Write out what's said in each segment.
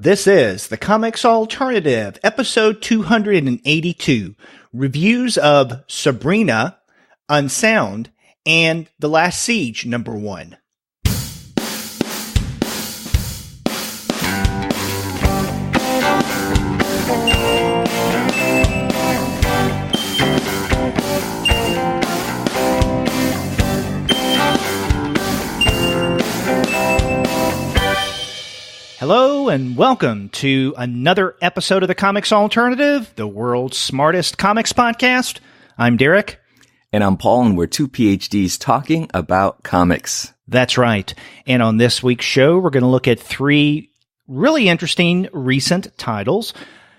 This is the Comics Alternative, episode 282, reviews of Sabrina, Unsound, and The Last Siege, #1. Hello and welcome to another episode of the Comics Alternative, the world's smartest comics podcast. I'm Derek. And I'm Paul, and we're two PhDs talking about comics. That's right. And on this week's show, we're going to look at three really interesting recent titles.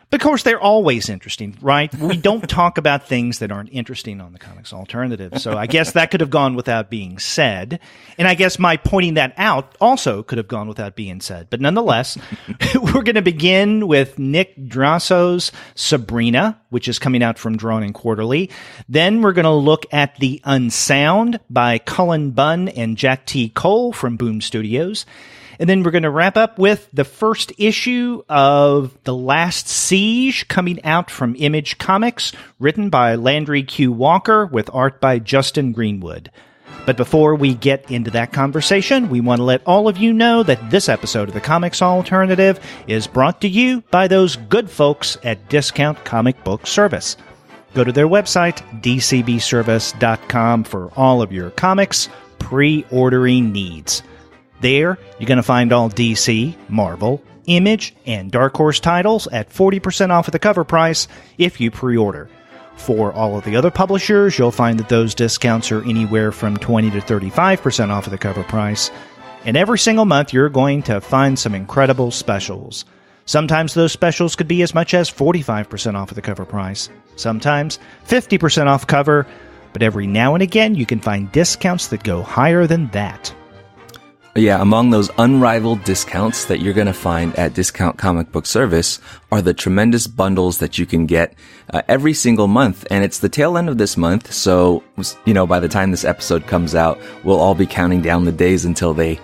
But of course, they're always interesting, right? We don't talk about things that aren't interesting on the Comics Alternative. So I guess that could have gone without being said. And I guess my pointing that out also could have gone without being said. But nonetheless, we're going to begin with Nick Drnaso's Sabrina, which is coming out from Drawn Quarterly. Then we're going to look at The Unsound by Cullen, Bunn, and Jack T. Cole from Boom Studios. And then we're going to wrap up with the first issue of The Last Siege coming out from Image Comics, written by Landry Q with art by Justin Greenwood. But before we get into that conversation, we want to let all of you know that this episode of the Comics Alternative is brought to you by those good folks at Discount Comic Book Service. Go to their website, dcbservice.com, for all of your comics pre-ordering needs. There, you're going to find all DC, Marvel, Image, and Dark Horse titles at 40% off of the cover price if you pre-order. For all of the other publishers, you'll find that those discounts are anywhere from 20 to 35% off of the cover price. And every single month, you're going to find some incredible specials. Sometimes those specials could be as much as 45% off of the cover price. Sometimes 50% off cover. But every now and again, you can find discounts that go higher than that. Yeah, among those unrivaled discounts that you're going to find at Discount Comic Book Service are the tremendous bundles that you can get every single month. And it's the tail end of this month, so, by the time this episode comes out, we'll all be counting down the days until they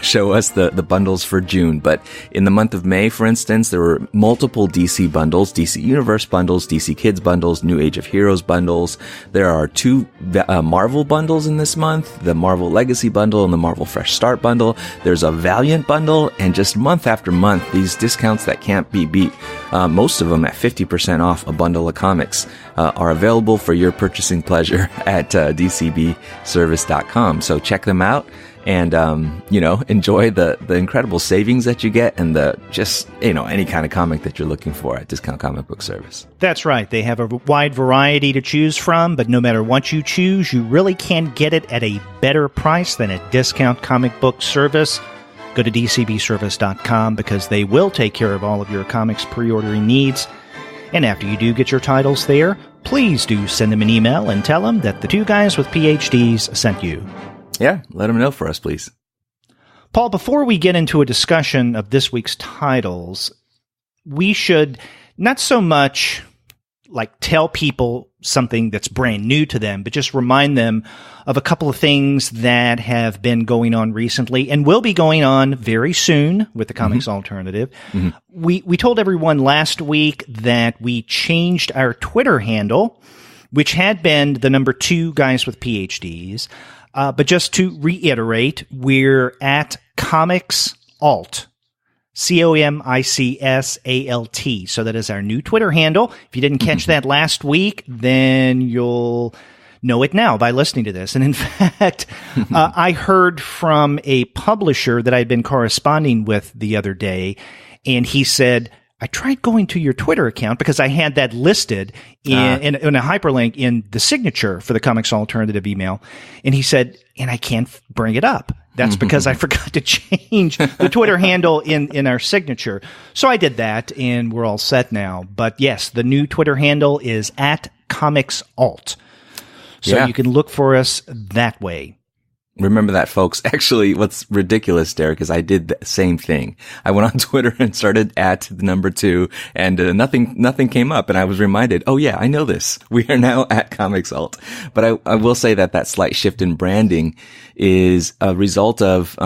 show us the bundles for June. But in the month of May, for instance, there were multiple DC bundles, DC Universe bundles, DC Kids bundles, New Age of Heroes bundles. There are two Marvel bundles in this month, the Marvel Legacy bundle and the Marvel Fresh Start bundle. There's a Valiant bundle, and just month after month, these discounts that can't be beat, most of them at 50% off a bundle of comics, are available for your purchasing pleasure at dcbservice.com. So check them out. And, enjoy the incredible savings that you get and any kind of comic that you're looking for at Discount Comic Book Service. That's right. They have a wide variety to choose from, but no matter what you choose, you really can get it at a better price than at Discount Comic Book Service. Go to dcbservice.com because they will take care of all of your comics pre-ordering needs. And after you do get your titles there, please do send them an email and tell them that the two guys with PhDs sent you. Yeah, let them know for us, please. Paul, before we get into a discussion of this week's titles, we should not so much tell people something that's brand new to them, but just remind them of a couple of things that have been going on recently and will be going on very soon with the Comics Alternative. Mm-hmm. We told everyone last week that we changed our Twitter handle, which had been the number 2 guys with PhDs. But just to reiterate, we're at Comics Alt, COMICSALT. So that is our new Twitter handle. If you didn't catch that last week, then you'll know it now by listening to this. And in fact, I heard from a publisher that I'd been corresponding with the other day, and he said, I tried going to your Twitter account because I had that listed in a hyperlink in the signature for the Comics Alternative email. And he said, and I can't bring it up. That's because I forgot to change the Twitter handle in our signature. So I did that, and we're all set now. But yes, the new Twitter handle is at Comics Alt. So you can look for us that way. Remember that, folks. Actually, what's ridiculous, Derek, is I did the same thing. I went on Twitter and started at the number 2, and nothing came up. And I was reminded, oh yeah, I know this. We are now at Comics Alt. But I will say that slight shift in branding is a result of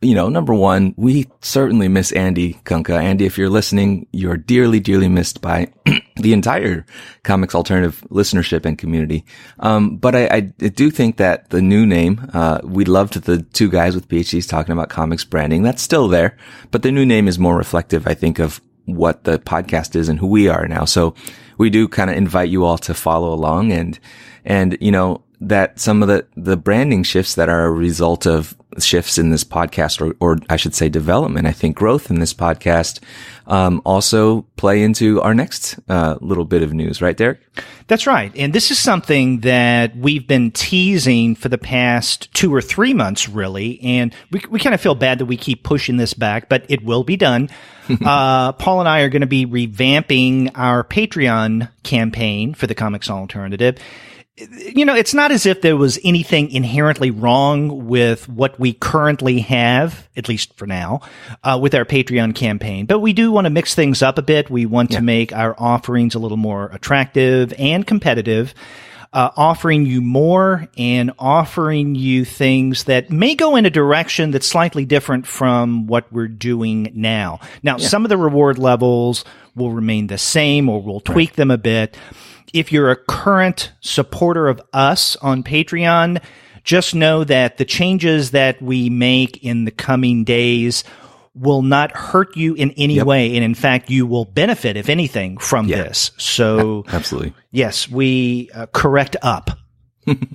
number one, we certainly miss Andy Kunka. Andy, if you're listening, you're dearly, dearly missed by the entire Comics Alternative listenership and community. But I do think that the new name, we loved the two guys with PhDs talking about comics branding. That's still there, but the new name is more reflective, I think, of what the podcast is and who we are now. So we do kind of invite you all to follow along and that some of the branding shifts that are a result of shifts in this podcast, or I should say development, I think growth in this podcast, also play into our next little bit of news, right, Derek? That's right. And this is something that we've been teasing for the past 2 or 3 months, really. And we kind of feel bad that we keep pushing this back, but it will be done. Paul and I are going to be revamping our Patreon campaign for the Comics Alternative. It's not as if there was anything inherently wrong with what we currently have, at least for now, with our Patreon campaign. But we do want to mix things up a bit. We want to make our offerings a little more attractive and competitive, offering you more and offering you things that may go in a direction that's slightly different from what we're doing now. Now, some of the reward levels will remain the same, or we'll tweak them a bit. If you're a current supporter of us on Patreon, just know that the changes that we make in the coming days will not hurt you in any way. And in fact, you will benefit, if anything, from this. So, absolutely. Yes, we correct up.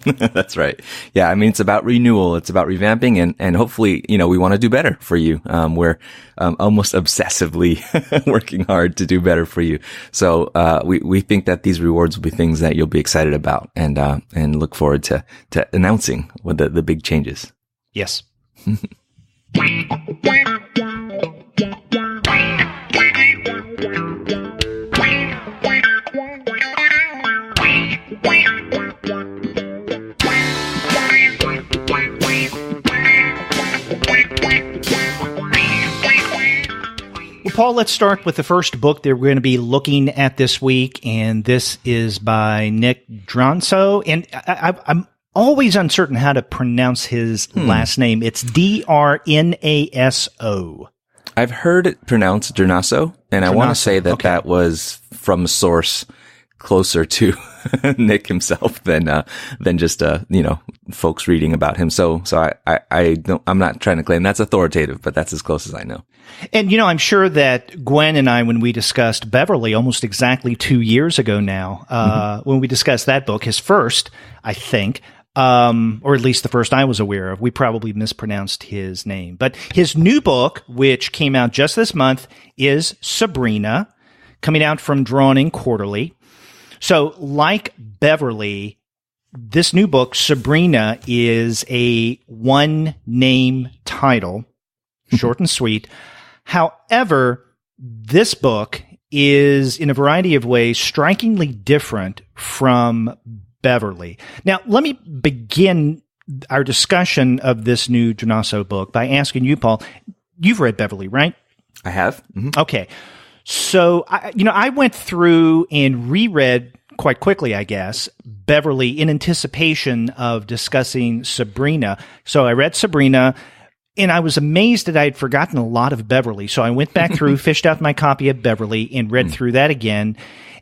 That's right. Yeah. I mean, it's about renewal. It's about revamping and hopefully, we want to do better for you. We're, almost obsessively working hard to do better for you. So, we think that these rewards will be things that you'll be excited about and look forward to announcing what the big changes. Yes. Paul, let's start with the first book that we're going to be looking at this week, and this is by Nick Drnaso. And I'm always uncertain how to pronounce his last name. It's Drnaso. I've heard it pronounced Drnaso, and I want to say that that was from a source closer to Nick himself than just folks reading about him. So I'm not trying to claim that's authoritative, but that's as close as I know. And I'm sure that Gwen and I, when we discussed Beverly almost exactly 2 years ago now, when we discussed that book, his first, I think, or at least the first I was aware of, we probably mispronounced his name. But his new book, which came out just this month, is Sabrina, coming out from Drawn In Quarterly. So, like Beverly, this new book, Sabrina, is a one-name title, short and sweet. However, this book is, in a variety of ways, strikingly different from Beverly. Now, let me begin our discussion of this new Drnaso book by asking you, Paul, you've read Beverly, right? I have. Mm-hmm. Okay. So, I went through and reread quite quickly, I guess, Beverly in anticipation of discussing Sabrina. So I read Sabrina, and I was amazed that I had forgotten a lot of Beverly. So I went back through, fished out my copy of Beverly, and read through that again.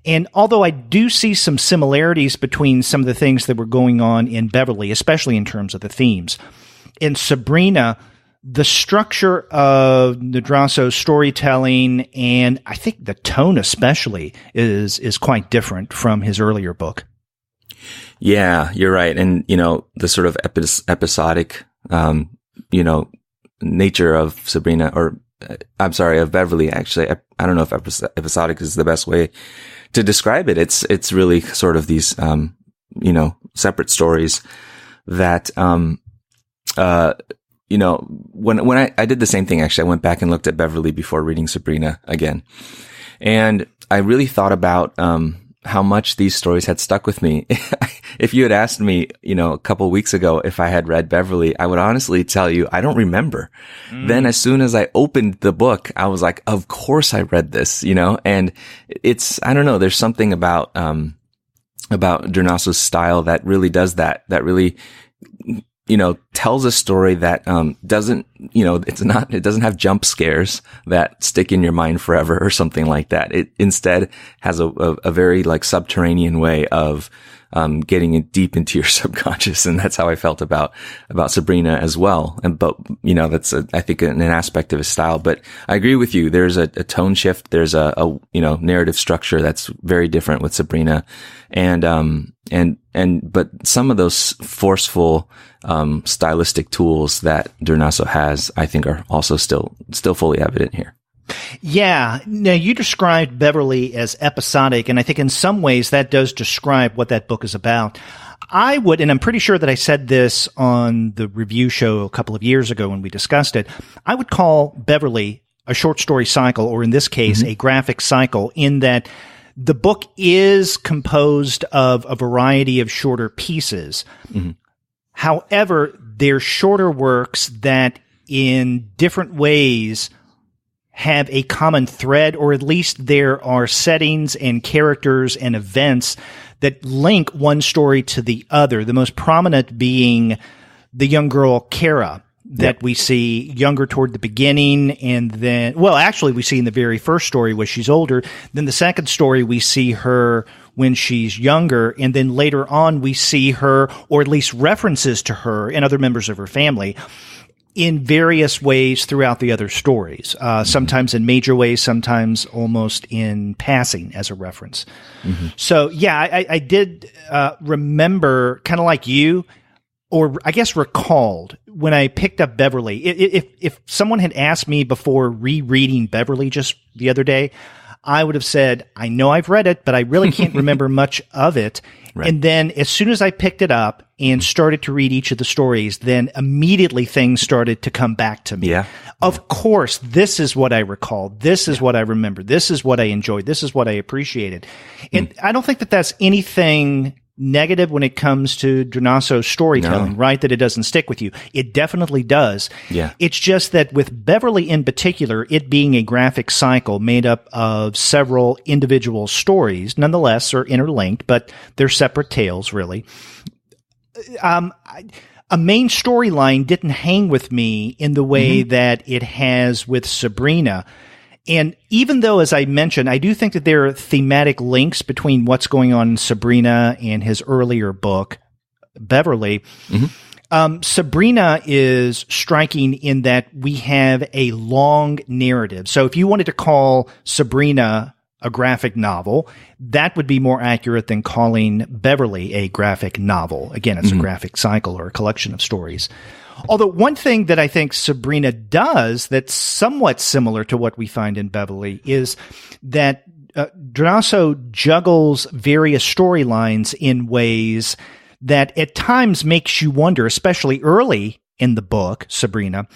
And although I do see some similarities between some of the things that were going on in Beverly, especially in terms of the themes, in Sabrina, the structure of Drnaso's storytelling, and I think the tone especially, is quite different from his earlier book. Yeah, you're right. And, the sort of episodic, nature of Sabrina, or of Beverly, actually, I don't know if episodic is the best way to describe it. It's really sort of these, separate stories that, when I did the same thing, actually, I went back and looked at Beverly before reading Sabrina again. And I really thought about, how much these stories had stuck with me. If you had asked me, a couple weeks ago, if I had read Beverly, I would honestly tell you, I don't remember. Then as soon as I opened the book, I was like, of course I read this, and it's, I don't know, there's something about Drnaso's style that really does that really tells a story that, doesn't, it doesn't have jump scares that stick in your mind forever or something like that. It instead has a very like subterranean way of, getting it deep into your subconscious. And that's how I felt about Sabrina as well. But that's I think an aspect of his style. But I agree with you. There's a tone shift. There's a narrative structure that's very different with Sabrina. But some of those forceful, stylistic tools that Drnaso has, I think are also still fully evident here. Yeah. Now, you described Beverly as episodic, and I think in some ways that does describe what that book is about. I would, and I'm pretty sure that I said this on the review show a couple of years ago when we discussed it, I would call Beverly a short story cycle, or in this case, a graphic cycle, in that the book is composed of a variety of shorter pieces. However, they're shorter works that in different ways have a common thread, or at least there are settings and characters and events that link one story to the other. The most prominent being the young girl, Kara, that we see younger toward the beginning. And then, well, actually we see in the very first story where she's older. Then the second story, we see her when she's younger. And then later on, we see her, or at least references to her and other members of her family, in various ways throughout the other stories, sometimes in major ways, sometimes almost in passing as a reference. So, yeah, I did remember, kind of like you, or I guess recalled, when I picked up Beverly. If someone had asked me before rereading Beverly just the other day, I would have said, I know I've read it, but I really can't remember much of it. Right. And then as soon as I picked it up and started to read each of the stories, then immediately things started to come back to me. Yeah. Of course, this is what I recalled. This is what I remember. This is what I enjoyed. This is what I appreciated. And I don't think that that's anything negative when it comes to Drnaso's storytelling, right? That it doesn't stick with you. It definitely does. Yeah. It's just that with Beverly in particular, it being a graphic cycle made up of several individual stories, nonetheless are interlinked, but they're separate tales, really. A main storyline didn't hang with me in the way that it has with Sabrina. And even though, as I mentioned, I do think that there are thematic links between what's going on in Sabrina and his earlier book, Beverly, Sabrina is striking in that we have a long narrative. So if you wanted to call Sabrina a graphic novel, that would be more accurate than calling Beverly a graphic novel. Again, it's a graphic cycle or a collection of stories. Although one thing that I think Sabrina does that's somewhat similar to what we find in Beverly is that Drnaso juggles various storylines in ways that at times makes you wonder, especially early in the book, Sabrina,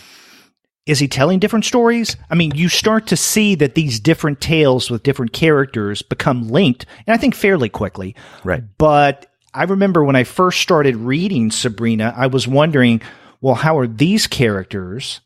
is he telling different stories? I mean, you start to see that these different tales with different characters become linked, and I think fairly quickly. Right. But I remember when I first started reading Sabrina, I was wondering, well, how are these characters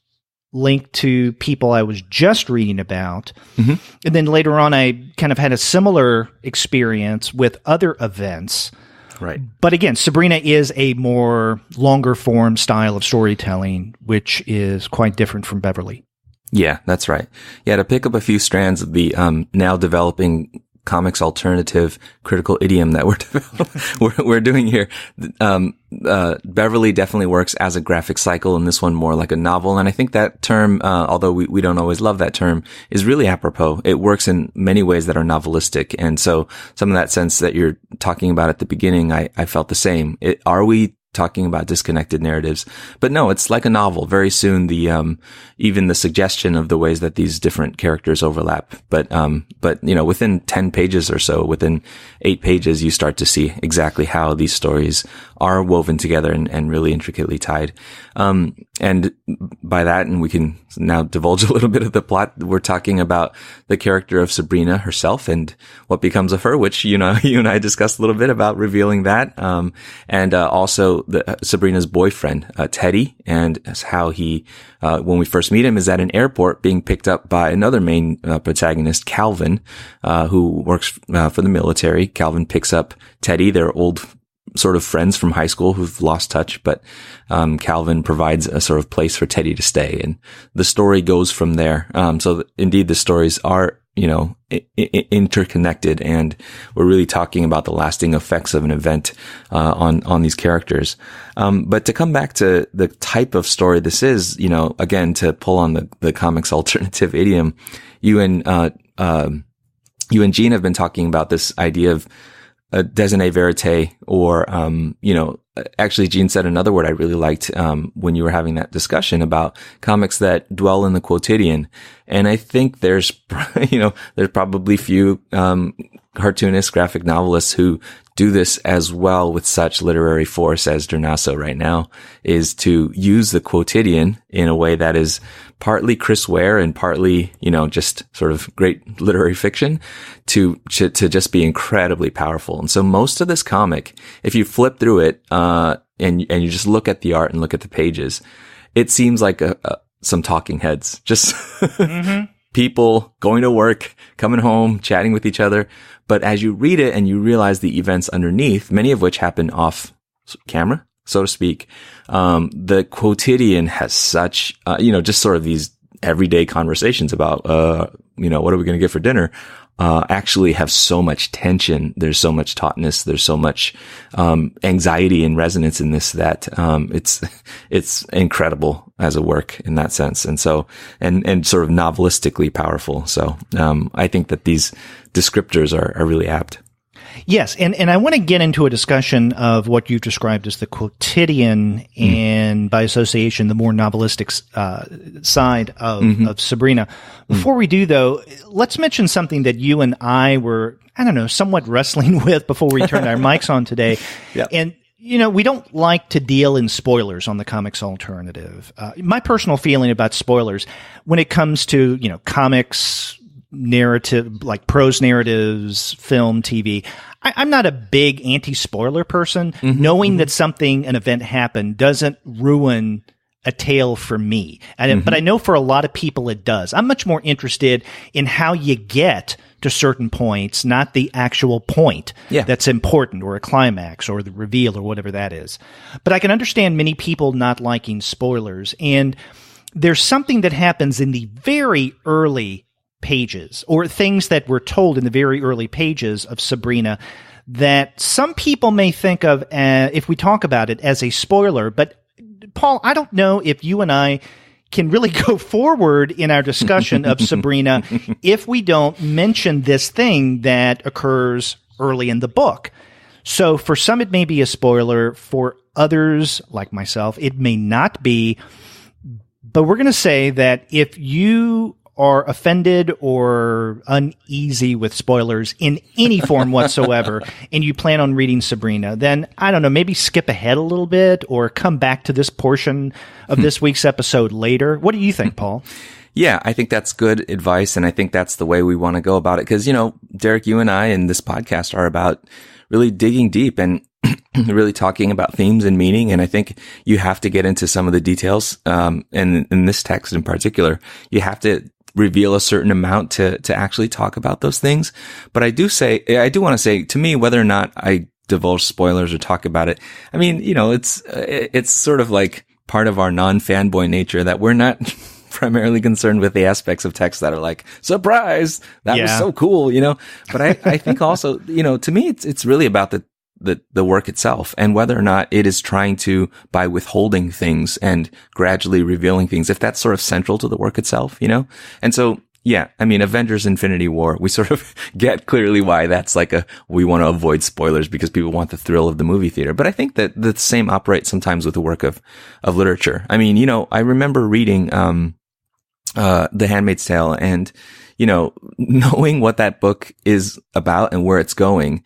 linked to people I was just reading about? And then later on, I kind of had a similar experience with other events. Right. But again, Sabrina is a more longer form style of storytelling, which is quite different from Beverly. Yeah, that's right. Yeah, to pick up a few strands of the now developing comics alternative critical idiom that we're doing here. Beverly definitely works as a graphic cycle, and this one more like a novel. And I think that term, although we don't always love that term, is really apropos. It works in many ways that are novelistic. And so some of that sense that you're talking about at the beginning, I felt the same. Are we talking about disconnected narratives? But no, it's like a novel. Very soon, even the suggestion of the ways that these different characters overlap. But within 10 pages or so, within 8 pages, you start to see exactly how these stories are woven together and really intricately tied. And by that, and we can now divulge a little bit of the plot, we're talking about the character of Sabrina herself and what becomes of her, which, you and I discussed a little bit about revealing that. And also Sabrina's boyfriend, Teddy, and how he, when we first meet him, is at an airport being picked up by another main protagonist, Calvin, who works for the military. Calvin picks up Teddy, their old sort of friends from high school who've lost touch, but Calvin provides a sort of place for Teddy to stay, and the story goes from there. So indeed, the stories are, interconnected, and we're really talking about the lasting effects of an event on these characters. But to come back to the type of story this is, again, to pull on the comics alternative idiom, you and Gene have been talking about this idea of a déjeuner vérité, or, actually Gene said another word I really liked, when you were having that discussion about comics that dwell in the quotidian. And I think there's probably few, cartoonists, graphic novelists who do this as well with such literary force as Drnaso right now, is to use the quotidian in a way that is partly Chris Ware and partly, just sort of great literary fiction to just be incredibly powerful. And so most of this comic, if you flip through it, and you just look at the art and look at the pages, it seems like some talking heads, just people going to work, coming home, chatting with each other. But as you read it and you realize the events underneath, many of which happen off camera, so to speak, the quotidian has such, just sort of these everyday conversations about, what are we going to get for dinner? Actually have so much tension. There's so much tautness. There's so much, anxiety and resonance in this that, it's incredible as a work in that sense. And so, and sort of novelistically powerful. So, I think that these descriptors are really apt. Yes, and I want to get into a discussion of what you've described as the quotidian and, by association, the more novelistic side of Sabrina. Before we do, though, let's mention something that you and I were, somewhat wrestling with before we turned our mics on today. Yep. And, we don't like to deal in spoilers on the Comics Alternative. My personal feeling about spoilers when it comes to, comics, narrative, like prose narratives, film, TV. I'm not a big anti-spoiler person. Knowing that an event happened doesn't ruin a tale for me. But I know for a lot of people it does. I'm much more interested in how you get to certain points, not the actual point that's important, or a climax, or the reveal, or whatever that is. But I can understand many people not liking spoilers. And there's something that happens in the very early pages, or things that were told in the very early pages of Sabrina, that some people may think of, if we talk about it, as a spoiler. But Paul, I don't know if you and I can really go forward in our discussion of Sabrina if we don't mention this thing that occurs early in the book. So for some, it may be a spoiler. For others, like myself, it may not be. But we're going to say that if you are offended or uneasy with spoilers in any form whatsoever, and you plan on reading Sabrina, then, I don't know, maybe skip ahead a little bit or come back to this portion of this week's episode later. What do you think, Paul? Yeah, I think that's good advice, and I think that's the way we want to go about it. Because, Derek, you and I in this podcast are about really digging deep and really talking about themes and meaning. And I think you have to get into some of the details. And in this text in particular, you have to reveal a certain amount to actually talk about those things. But I do want to say, to me, whether or not I divulge spoilers or talk about it, I mean, it's sort of like part of our non-fanboy nature that we're not primarily concerned with the aspects of text that are like, surprise, that was so cool, But I think also, to me, it's really about the work itself, and whether or not it is trying to, by withholding things and gradually revealing things, if that's sort of central to the work itself, And so, yeah, I mean, Avengers Infinity War, we sort of get clearly why that's like we want to avoid spoilers because people want the thrill of the movie theater. But I think that the same operates sometimes with the work of literature. I mean, I remember reading, The Handmaid's Tale, and, knowing what that book is about and where it's going.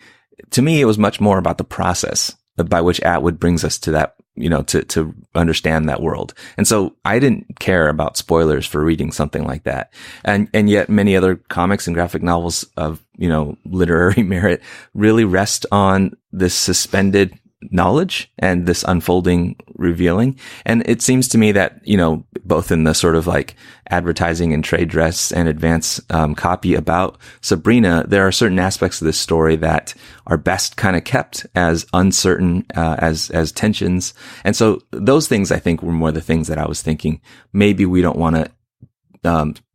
To me, it was much more about the process by which Atwood brings us to that, to understand that world. And so I didn't care about spoilers for reading something like that. And yet many other comics and graphic novels of, literary merit really rest on this suspended knowledge and this unfolding revealing. And it seems to me that, both in the sort of like advertising and trade dress and advance copy about Sabrina, there are certain aspects of this story that are best kind of kept as uncertain, as tensions. And so those things, I think, were more the things that I was thinking. Maybe we don't want to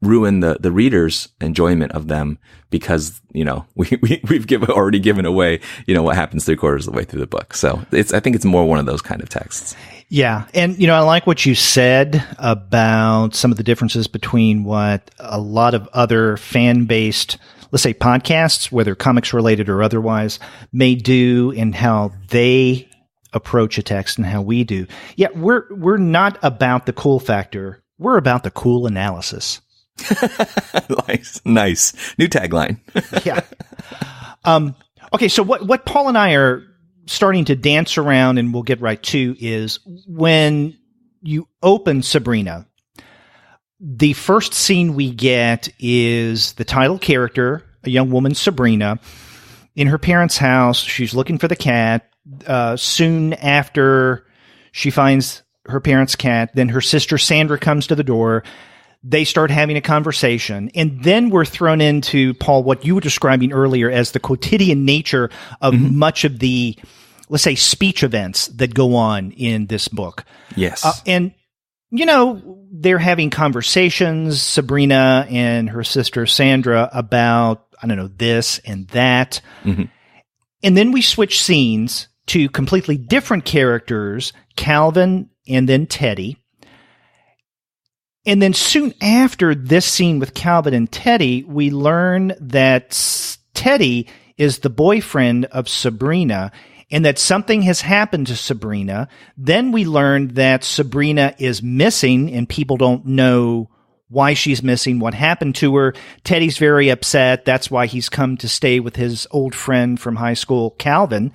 ruin the reader's enjoyment of them because, we've already given away, what happens 3/4 of the way through the book. So I think it's more one of those kind of texts. Yeah. And, I like what you said about some of the differences between what a lot of other fan-based, let's say, podcasts, whether comics related or otherwise, may do and how they approach a text and how we do. Yeah. We're not about the cool factor. We're about the cool analysis. Nice. New tagline. Yeah. Okay. So what Paul and I are starting to dance around, and we'll get right to, is when you open Sabrina, the first scene we get is the title character, a young woman, Sabrina, in her parents' house. She's looking for the cat. Soon after she finds her parents' cat, then her sister Sandra comes to the door. They start having a conversation. And then we're thrown into, Paul, what you were describing earlier as the quotidian nature of much of the, let's say, speech events that go on in this book. Yes. And, they're having conversations, Sabrina and her sister Sandra, about, this and that. Mm-hmm. And then we switch scenes to completely different characters, Calvin and then Teddy. And then soon after this scene with Calvin and Teddy, we learn that Teddy is the boyfriend of Sabrina and that something has happened to Sabrina. Then we learn that Sabrina is missing and people don't know why she's missing, what happened to her. Teddy's very upset. That's why he's come to stay with his old friend from high school, Calvin.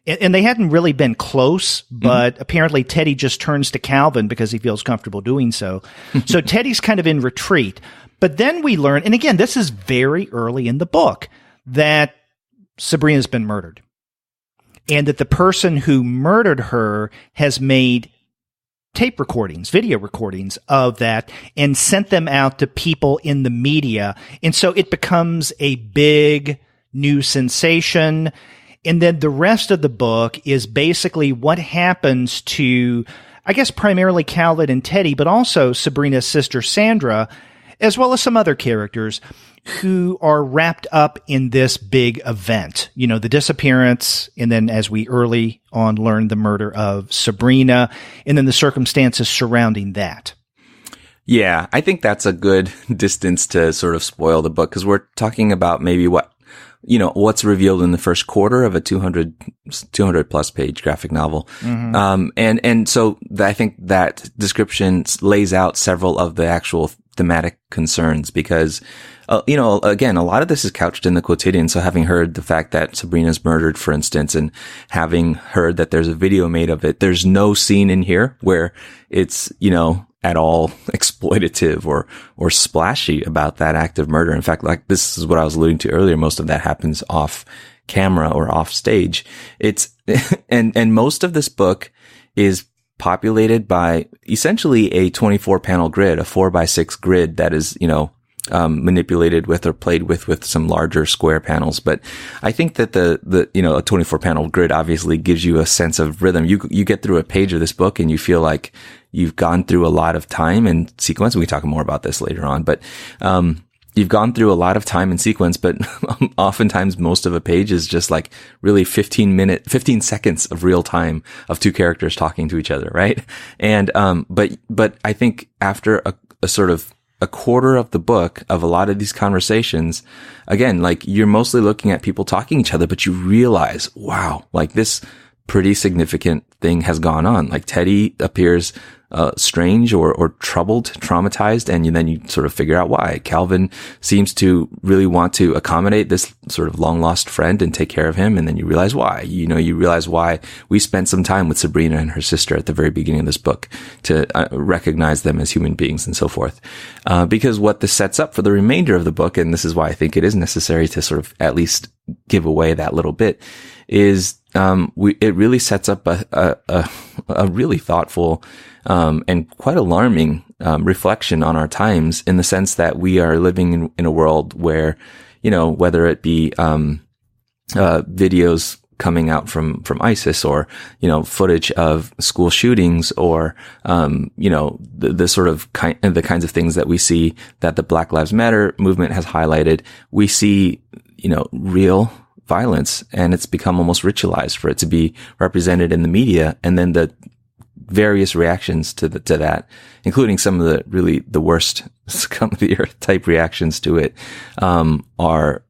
And they hadn't really been close, but apparently Teddy just turns to Calvin because he feels comfortable doing so. So Teddy's kind of in retreat. But then we learn, and again, this is very early in the book, that Sabrina's been murdered. And that the person who murdered her has made tape recordings, video recordings of that, and sent them out to people in the media. And so it becomes a big new sensation. And then the rest of the book is basically what happens to, I guess, primarily Calvin and Teddy, but also Sabrina's sister Sandra, as well as some other characters who are wrapped up in this big event. The disappearance, and then as we early on learn, the murder of Sabrina, and then the circumstances surrounding that. Yeah, I think that's a good distance to sort of spoil the book, because we're talking about maybe what's revealed in the first quarter of a 200 plus page graphic novel. Mm-hmm. And so I think that description lays out several of the actual thematic concerns because, again, a lot of this is couched in the quotidian. So having heard the fact that Sabrina's murdered, for instance, and having heard that there's a video made of it, there's no scene in here where it's, at all exploitative or splashy about that act of murder. In fact, like this is what I was alluding to earlier. Most of that happens off camera or off stage. It's, and most of this book is populated by essentially a 24 panel grid, a 4x6 grid that is, manipulated with or played with some larger square panels. But I think that a 24 panel grid obviously gives you a sense of rhythm. You get through a page of this book and you feel like you've gone through a lot of time and sequence. We can talk more about this later on, but, you've gone through a lot of time and sequence, but oftentimes most of a page is just like really 15 seconds of real time of two characters talking to each other. Right. And, but I think after a sort of a quarter of the book of a lot of these conversations, again, like you're mostly looking at people talking to each other, but you realize, wow, like this pretty significant thing has gone on. Like Teddy appears strange or troubled, traumatized, and then you sort of figure out why. Calvin seems to really want to accommodate this sort of long lost friend and take care of him, and then you realize why. You realize why we spent some time with Sabrina and her sister at the very beginning of this book to recognize them as human beings and so forth. Because what this sets up for the remainder of the book, and this is why I think it is necessary to sort of at least give away that little bit, is it really sets up a really thoughtful, and quite alarming, reflection on our times, in the sense that we are living in a world where, whether it be, videos coming out from ISIS, or, footage of school shootings, or, the sort of the kinds of things that we see that the Black Lives Matter movement has highlighted. We see, real violence, and it's become almost ritualized for it to be represented in the media. And then the various reactions to that, including some of the worst scum of the earth type reactions to it, are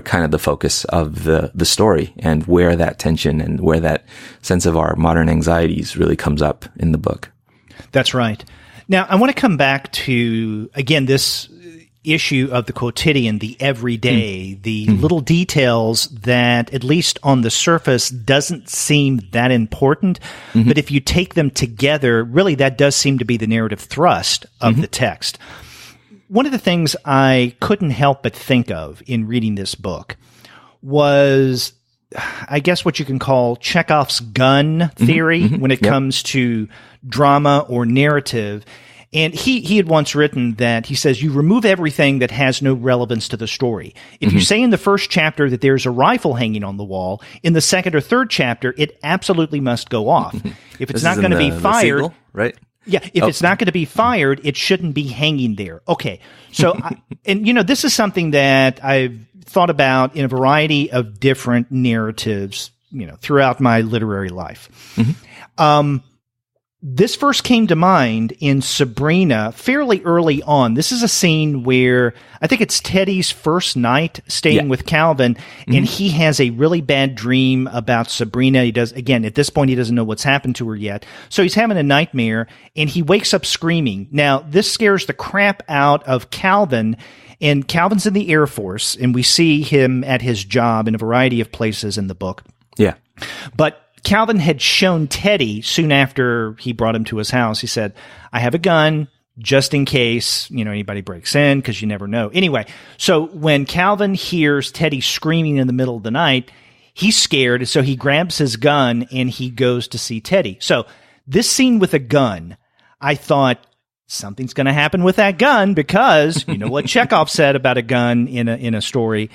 kind of the focus of the story, and where that tension and where that sense of our modern anxieties really comes up in the book. That's right. Now, I want to come back to, again, this issue of the quotidian, the everyday, the little details that, at least on the surface, doesn't seem that important. But if you take them together, really that does seem to be the narrative thrust of the text. One of the things I couldn't help but think of in reading this book was, I guess, what you can call Chekhov's gun theory when it comes to drama or narrative. And he had once written that, he says, you remove everything that has no relevance to the story. If you say in the first chapter that there's a rifle hanging on the wall, in the second or third chapter, it absolutely must go off. If it's not going to be fired, seagull, right? Yeah, if it's not going to be fired, it shouldn't be hanging there. Okay. So, this is something that I've thought about in a variety of different narratives, throughout my literary life. This first came to mind in Sabrina fairly early on. This is a scene where I think it's Teddy's first night staying with Calvin, and he has a really bad dream about Sabrina. He does, again, at this point, he doesn't know what's happened to her yet. So he's having a nightmare, and he wakes up screaming. Now, this scares the crap out of Calvin, and Calvin's in the Air Force, and we see him at his job in a variety of places in the book. Yeah. But Calvin had shown Teddy soon after he brought him to his house. He said, I have a gun just in case, anybody breaks in, because you never know. Anyway, so when Calvin hears Teddy screaming in the middle of the night, he's scared. So he grabs his gun and he goes to see Teddy. So this scene with a gun, I thought, something's going to happen with that gun, because you know what Chekhov said about a gun in a story.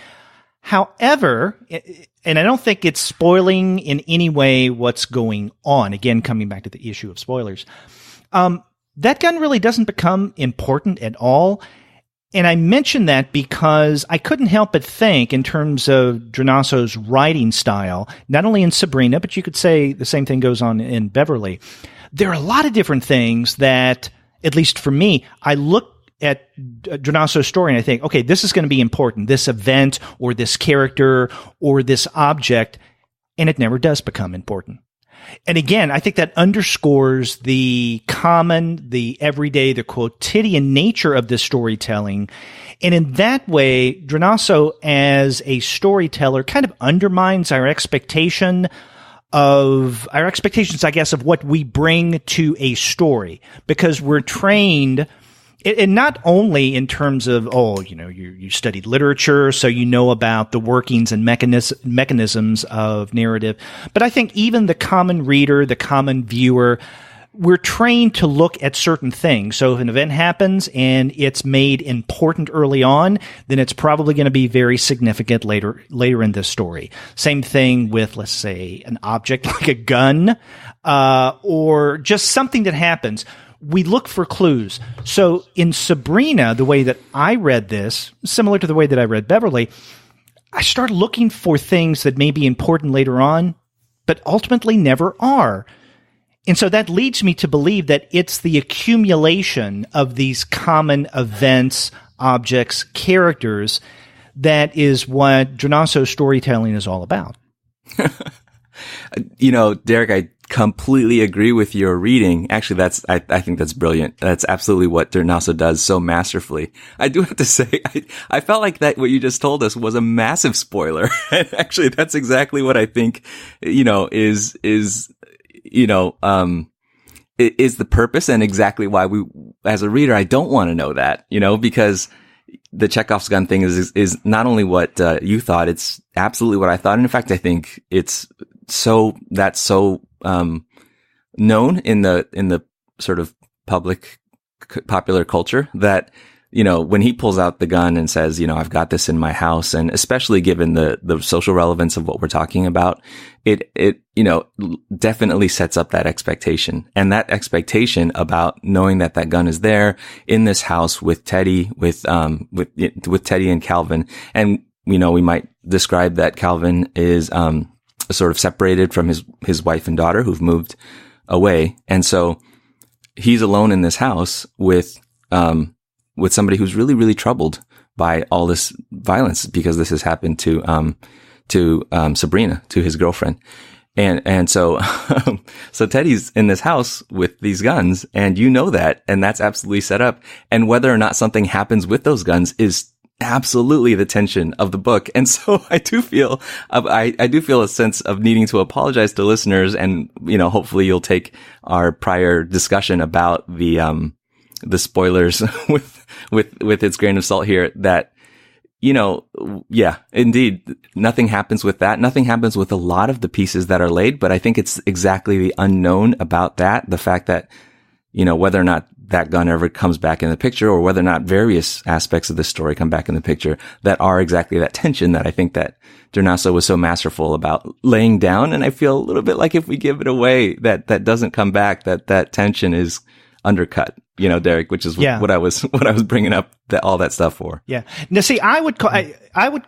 However, and I don't think it's spoiling in any way what's going on. Again, coming back to the issue of spoilers, that gun really doesn't become important at all. And I mention that because I couldn't help but think, in terms of Drnaso's writing style, not only in Sabrina, but you could say the same thing goes on in Beverly. There are a lot of different things that, at least for me, I look at Drnaso's story and I think, okay, this is going to be important, this event or this character or this object, and it never does become important. And again, I think that underscores the common, the everyday, the quotidian nature of this storytelling. And in that way, Drnaso as a storyteller kind of undermines our expectations, I guess, of what we bring to a story, because we're trained. And not only in terms of, you studied literature, so you know about the workings and mechanisms of narrative, but I think even the common reader, the common viewer, we're trained to look at certain things. So if an event happens and it's made important early on, then it's probably going to be very significant later in this story. Same thing with, let's say, an object like a gun, or just something that happens. We look for clues. So in Sabrina, the way that I read this, similar to the way that I read Beverly, I started looking for things that may be important later on, but ultimately never are. And so that leads me to believe that it's the accumulation of these common events, objects, characters that is what Drnaso's storytelling is all about. Derek, I completely agree with your reading. Actually, I think that's brilliant. That's absolutely what Drnaso does so masterfully. I do have to say, I felt like that what you just told us was a massive spoiler. Actually, that's exactly what I think, is the purpose, and exactly why we, as a reader, I don't want to know that, because the Chekhov's gun thing is not only what you thought, it's absolutely what I thought. And in fact, I think it's so known in the sort of popular culture that, when he pulls out the gun and says, I've got this in my house, and especially given the social relevance of what we're talking about, it definitely sets up that expectation, and that expectation about knowing that gun is there in this house with Teddy, with Teddy and Calvin. And, we might describe that Calvin is, sort of separated from his wife and daughter who've moved away. And so he's alone in this house with somebody who's really, really troubled by all this violence, because this has happened to Sabrina, to his girlfriend. And so, so Teddy's in this house with these guns, and that, and that's absolutely set up. And whether or not something happens with those guns is absolutely the tension of the book. And so I do feel a sense of needing to apologize to listeners, and, hopefully you'll take our prior discussion about the spoilers with its grain of salt here, that, yeah, indeed, nothing happens with that. Nothing happens with a lot of the pieces that are laid, but I think it's exactly the unknown about that. The fact that, whether or not that gun ever comes back in the picture, or whether or not various aspects of the story come back in the picture, that are exactly that tension that I think that Drnaso was so masterful about laying down. And I feel a little bit like if we give it away, that doesn't come back, that tension is undercut, Derek, which is what I was bringing up all that stuff for. Yeah. Now, see, I would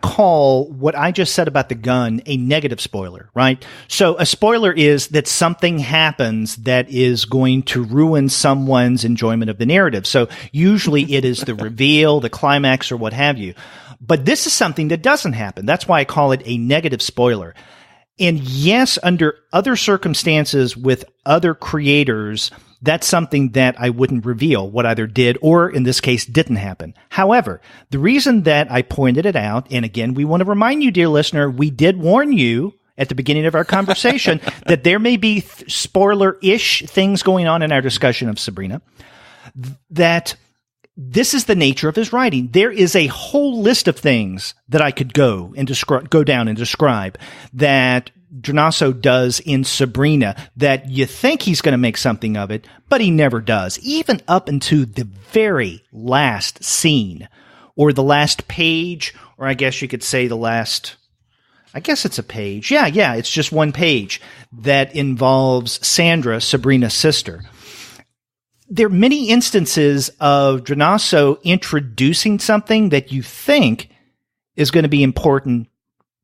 call what I just said about the gun a negative spoiler, right? So a spoiler is that something happens that is going to ruin someone's enjoyment of the narrative. So usually it is the reveal, the climax, or what have you. But this is something that doesn't happen. That's why I call it a negative spoiler. And yes, under other circumstances with other creators, that's something that I wouldn't reveal, what either did or, in this case, didn't happen. However, the reason that I pointed it out, and again, we want to remind you, dear listener, we did warn you at the beginning of our conversation that there may be spoiler-ish things going on in our discussion of Sabrina, that this is the nature of his writing. There is a whole list of things that I could go down and describe that Drnaso does in Sabrina, that you think he's going to make something of it, but he never does. Even up into the very last scene, or the last page, or I guess you could say I guess it's a page. Yeah, it's just one page that involves Sandra, Sabrina's sister. There are many instances of Drnaso introducing something that you think is going to be important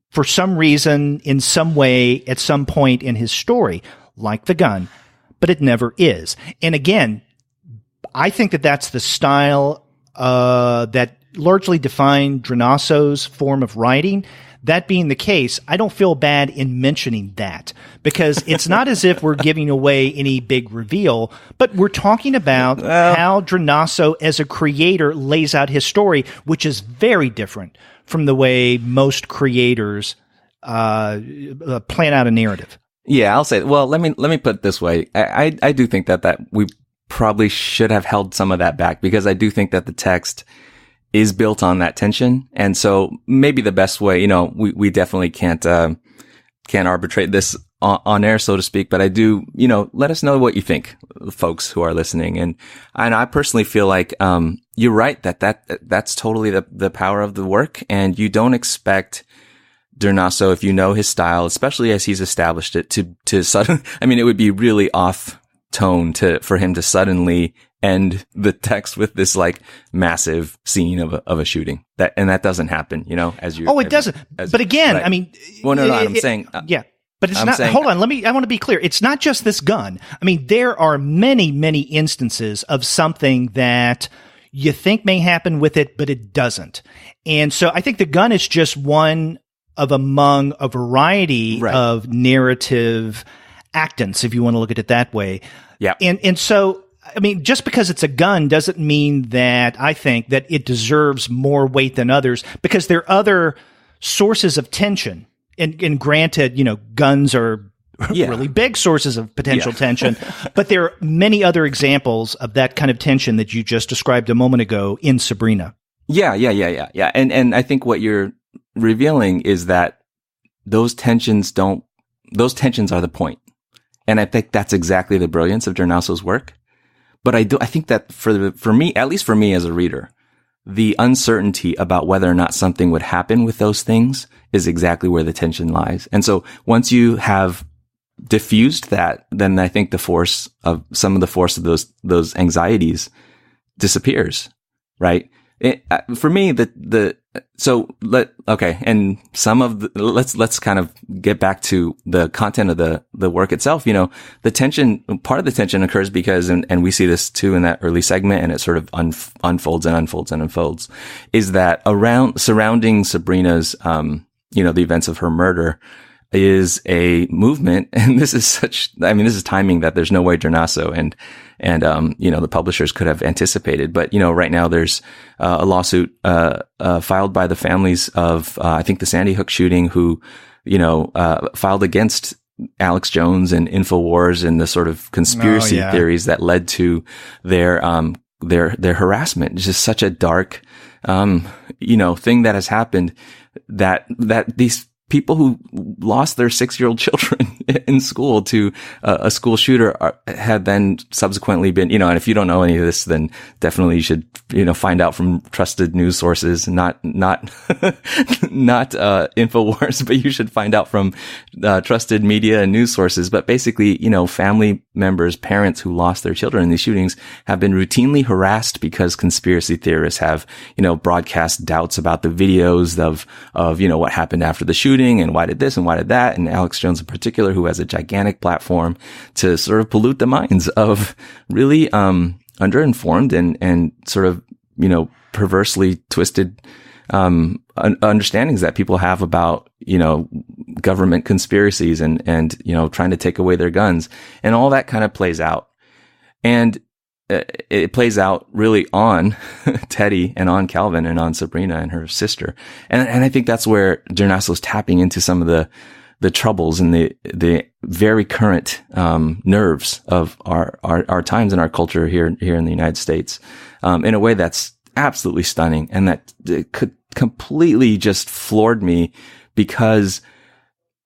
for some reason, in some way, at some point in his story, like the gun, but it never is. And again, I think that that's the style that largely defined Drnaso's form of writing. That being the case, I don't feel bad in mentioning that, because it's not as if we're giving away any big reveal, but we're talking about how Drnaso as a creator lays out his story, which is very different from the way most creators plan out a narrative. Yeah, I'll say, well, let me put it this way. I do think that we probably should have held some of that back, because I do think that the text is built on that tension. And so maybe the best way, we definitely can't arbitrate this on air, so to speak, but I do, let us know what you think, folks who are listening. And I personally feel like, you're right that's totally the power of the work. And you don't expect Drnaso, if you know his style, especially as he's established it, to suddenly, it would be really off tone for him to suddenly end the text with this massive scene of a shooting. That doesn't happen, as you. Oh, it doesn't. But again, right. Well, no, I'm saying. Yeah. But it's not, hold on, I want to be clear. It's not just this gun. There are many, many instances of something that you think may happen with it, but it doesn't. And so I think the gun is just one of among a variety of narrative actants, if you want to look at it that way. Yeah. And so, just because it's a gun doesn't mean that I think that it deserves more weight than others, because there are other sources of tension. And granted, guns are really big sources of potential tension, but there are many other examples of that kind of tension that you just described a moment ago in Sabrina. Yeah. And I think what you're revealing is that those tensions don't those tensions are the point. And I think that's exactly the brilliance of Drnaso's work. But I think that for me, at least for me as a reader, the uncertainty about whether or not something would happen with those things is exactly where the tension lies. And so once you have diffused that, then I think some of the force of those anxieties disappears, right? For me, and some of let's kind of get back to the content of the work itself. You know, part of the tension occurs because, and we see this too in that early segment, and it sort of unfolds, is that surrounding Sabrina's, the events of her murder is a movement. And this is timing that there's no way Drnaso and the publishers could have anticipated. But, right now there's a lawsuit, filed by the families of, I think the Sandy Hook shooting who, filed against Alex Jones and InfoWars and the sort of conspiracy theories that led to their harassment. It's just such a dark, thing that has happened that these people who lost their 6-year-old children in school to a school shooter have then subsequently been, and if you don't know any of this, then definitely you should, find out from trusted news sources, not InfoWars, but you should find out from trusted media and news sources. But basically, family members, parents who lost their children in these shootings have been routinely harassed because conspiracy theorists have, broadcast doubts about the videos of, what happened after the shooting and why did this and why did that. And Alex Jones in particular, who has a gigantic platform to sort of pollute the minds of really, underinformed and sort of, perversely twisted, understandings that people have about, government conspiracies and, trying to take away their guns, and all that kind of plays out. And it plays out really on Teddy and on Calvin and on Sabrina and her sister. And I think that's where Drnaso's tapping into some of the troubles and the very current, nerves of our times and our culture here in the United States, in a way that's absolutely stunning. And that could completely just floored me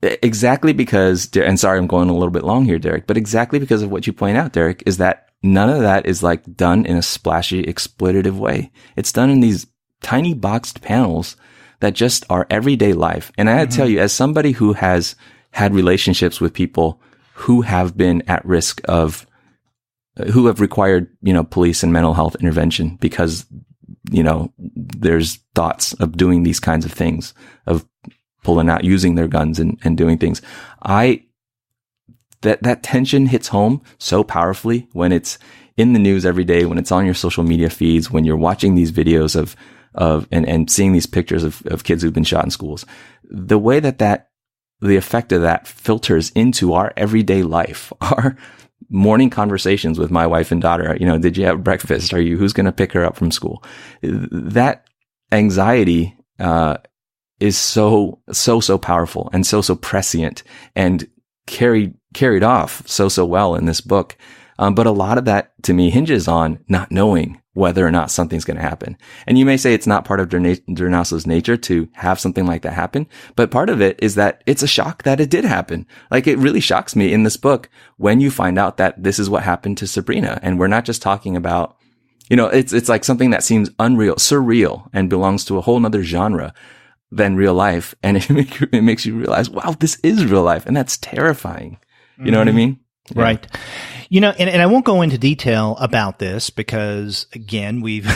and sorry, I'm going a little bit long here, Derek, but exactly because of what you point out, Derek, is that none of that is done in a splashy, exploitative way. It's done in these tiny boxed panels that just are everyday life. And I had to tell you, as somebody who has had relationships with people who have been at risk of, who have required, police and mental health intervention because, there's thoughts of doing these kinds of things, of pulling out, using their guns and doing things. That tension hits home so powerfully when it's in the news every day, when it's on your social media feeds, when you're watching these videos and seeing these pictures of kids who've been shot in schools. The way that the effect of that filters into our everyday life, our morning conversations with my wife and daughter. Did you have breakfast? Who's going to pick her up from school? That anxiety, is so powerful and so prescient and carried off so well in this book. But a lot of that to me hinges on not knowing whether or not something's going to happen. And you may say it's not part of Drnaso's nature to have something like that happen, but part of it is that it's a shock that it did happen. It really shocks me in this book when you find out that this is what happened to Sabrina. And we're not just talking about, it's like something that seems unreal, surreal, and belongs to a whole nother genre than real life. And it makes you realize, wow, this is real life. And that's terrifying. You know what I mean? Yeah. Right. And I won't go into detail about this because again, we've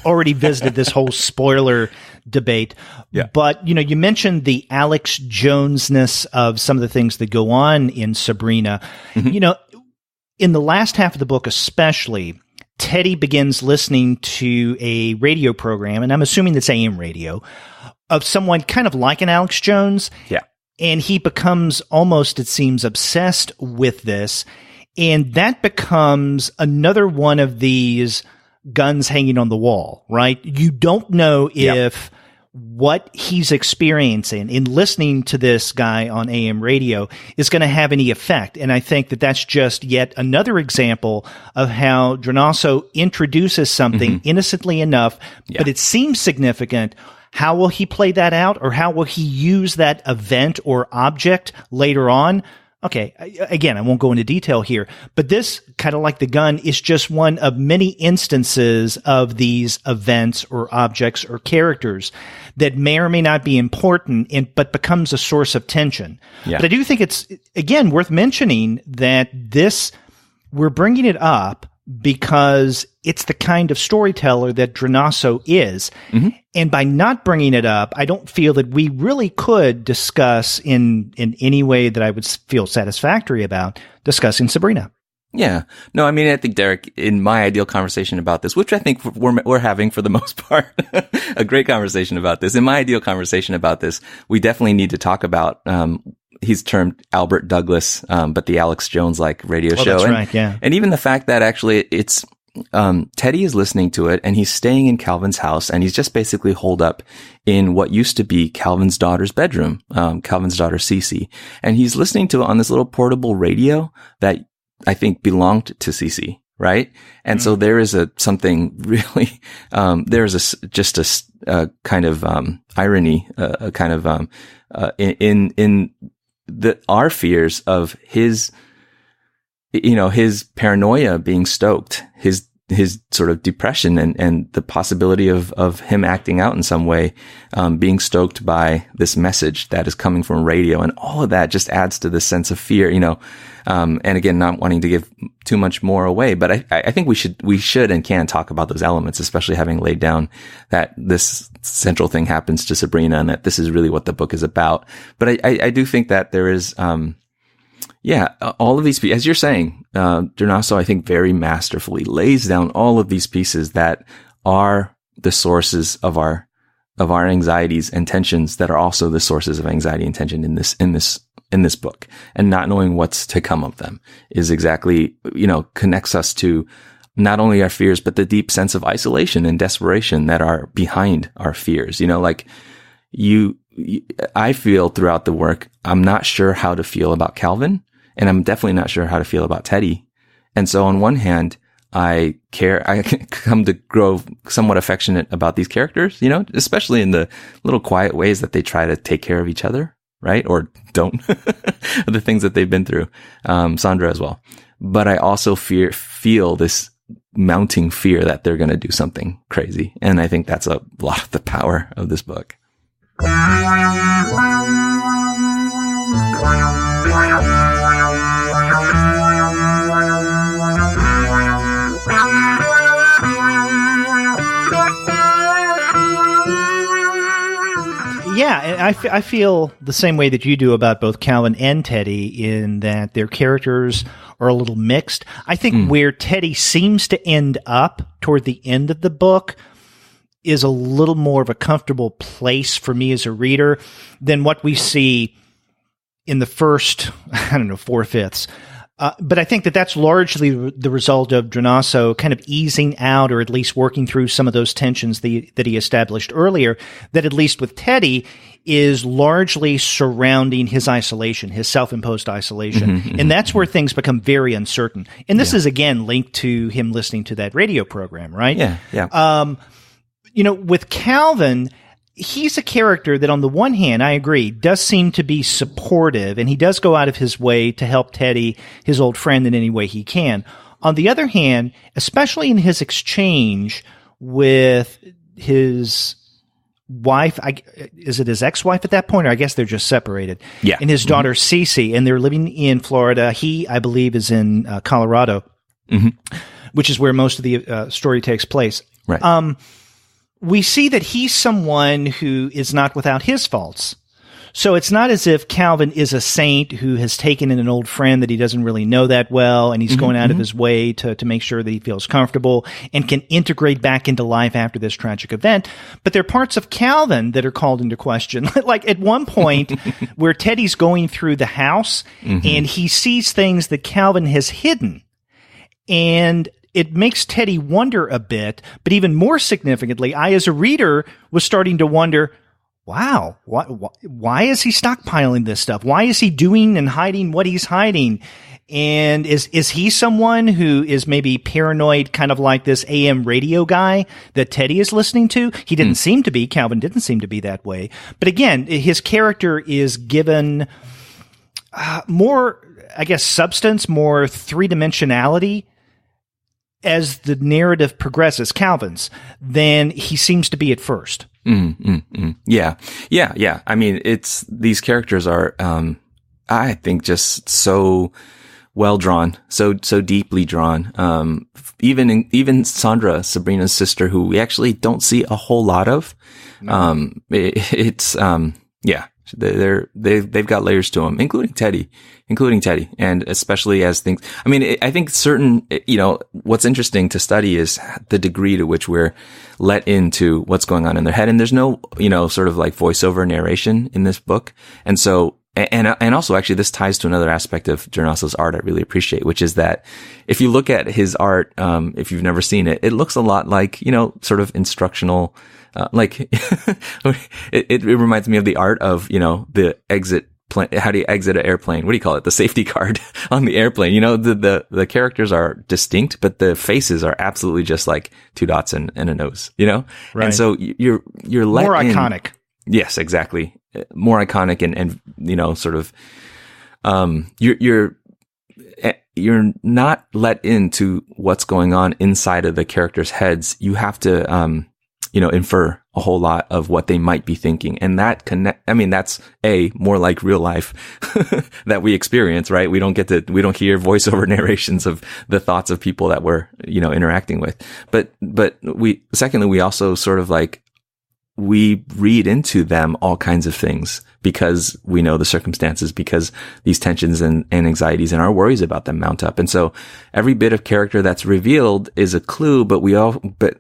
already visited this whole spoiler debate. Yeah. But, you mentioned the Alex Jones-ness of some of the things that go on in Sabrina. Mm-hmm. In the last half of the book, especially, Teddy begins listening to a radio program, and I'm assuming that's AM radio, of someone kind of like an Alex Jones. Yeah. And he becomes almost, it seems, obsessed with this. And that becomes another one of these guns hanging on the wall, right? You don't know if what he's experiencing in listening to this guy on AM radio is going to have any effect. And I think that that's just yet another example of how Drnaso introduces something innocently enough, but it seems significant. How will he play that out, or how will he use that event or object later on? Okay, again, I won't go into detail here, but this, kind of like the gun, is just one of many instances of these events or objects or characters that may or may not be important, but becomes a source of tension. Yeah. But I do think it's, again, worth mentioning that we're bringing it up because it's the kind of storyteller that Drnaso is. Mm-hmm. And by not bringing it up, I don't feel that we really could discuss in any way that I would feel satisfactory about discussing Sabrina. Yeah. No, I mean, I think, Derek, in my ideal conversation about this, which I think we're having for the most part, a great conversation about this. In my ideal conversation about this, we definitely need to talk about, he's termed Albert Douglas, but the Alex Jones-like radio show. That's right, yeah. And even the fact that actually it's, Teddy is listening to it, and he's staying in Calvin's house, and he's just basically holed up in what used to be Calvin's daughter's bedroom, Calvin's daughter Cece. And he's listening to it on this little portable radio that I think belonged to Cece, right? And so there is something really, there is just a kind of, irony, a kind of, in our fears of his paranoia being stoked, his sort of depression and the possibility of him acting out in some way, being stoked by this message that is coming from radio, and all of that just adds to this sense of fear, and again, not wanting to give too much more away, but I think we should and can talk about those elements, especially having laid down that this central thing happens to Sabrina and that this is really what the book is about. But I do think that there is, all of these, as you're saying, Drnaso, I think, very masterfully lays down all of these pieces that are the sources of our anxieties and tensions that are also the sources of anxiety and tension in this book. And not knowing what's to come of them is exactly, connects us to not only our fears, but the deep sense of isolation and desperation that are behind our fears. I feel throughout the work, I'm not sure how to feel about Calvin, and I'm definitely not sure how to feel about Teddy. And so on one hand, I come to grow somewhat affectionate about these characters, especially in the little quiet ways that they try to take care of each other, right? Or don't, the things that they've been through, Sandra as well. But I also feel this mounting fear that they're going to do something crazy. And I think that's a lot of the power of this book. Yeah, I feel the same way that you do about both Calvin and Teddy, in that their characters are a little mixed. I think where Teddy seems to end up toward the end of the book is a little more of a comfortable place for me as a reader than what we see in the first, 4/5. But I think that that's largely the result of Drnaso kind of easing out, or at least working through some of those tensions that he established earlier, that at least with Teddy is largely surrounding his isolation, his self-imposed isolation. And that's where things become very uncertain. And this is, again, linked to him listening to that radio program, right? Yeah. With Calvin, he's a character that, on the one hand, I agree, does seem to be supportive, and he does go out of his way to help Teddy, his old friend, in any way he can. On the other hand, especially in his exchange with his wife, is it his ex-wife at that point, or I guess they're just separated? Yeah. And his daughter, Cece, and they're living in Florida. He, I believe, is in Colorado, which is where most of the story takes place. Right. We see that he's someone who is not without his faults. So it's not as if Calvin is a saint who has taken in an old friend that he doesn't really know that well, and he's going out of his way to make sure that he feels comfortable and can integrate back into life after this tragic event. But there are parts of Calvin that are called into question. Like at one point where Teddy's going through the house and he sees things that Calvin has hidden. And it makes Teddy wonder a bit, but even more significantly, I, as a reader, was starting to wonder, wow, why is he stockpiling this stuff? Why is he doing and hiding what he's hiding? And is he someone who is maybe paranoid, kind of like this AM radio guy that Teddy is listening to? He didn't seem to be. Calvin didn't seem to be that way. But again, his character is given more, I guess, substance, more three-dimensionality as the narrative progresses, Calvin's, than he seems to be at first. Yeah. I mean, these characters are, I think, just so well drawn, so deeply drawn. Even Sandra, Sabrina's sister, who we actually don't see a whole lot of. No. They've got layers to them, including Teddy, and especially as things, I mean, I think what's interesting to study is the degree to which we're let into what's going on in their head. And there's no, sort of like voiceover narration in this book. And so, and also actually this ties to another aspect of Drnaso's art I really appreciate, which is that if you look at his art, if you've never seen it, it looks a lot like, sort of instructional, it reminds me of the art of, the exit plane. How do you exit an airplane? What do you call it? The safety card on the airplane. The characters are distinct, but the faces are absolutely just like two dots and a nose, Right. And so you're let more in. Iconic. Yes, exactly. More iconic and sort of, you're not let into what's going on inside of the characters' heads. You have to, infer a whole lot of what they might be thinking. And that's more like real life that we experience, right? We don't hear voiceover narrations of the thoughts of people that we're, interacting with. But secondly, we also sort of like, we read into them all kinds of things because we know the circumstances, because these tensions and anxieties and our worries about them mount up. And so every bit of character that's revealed is a clue, but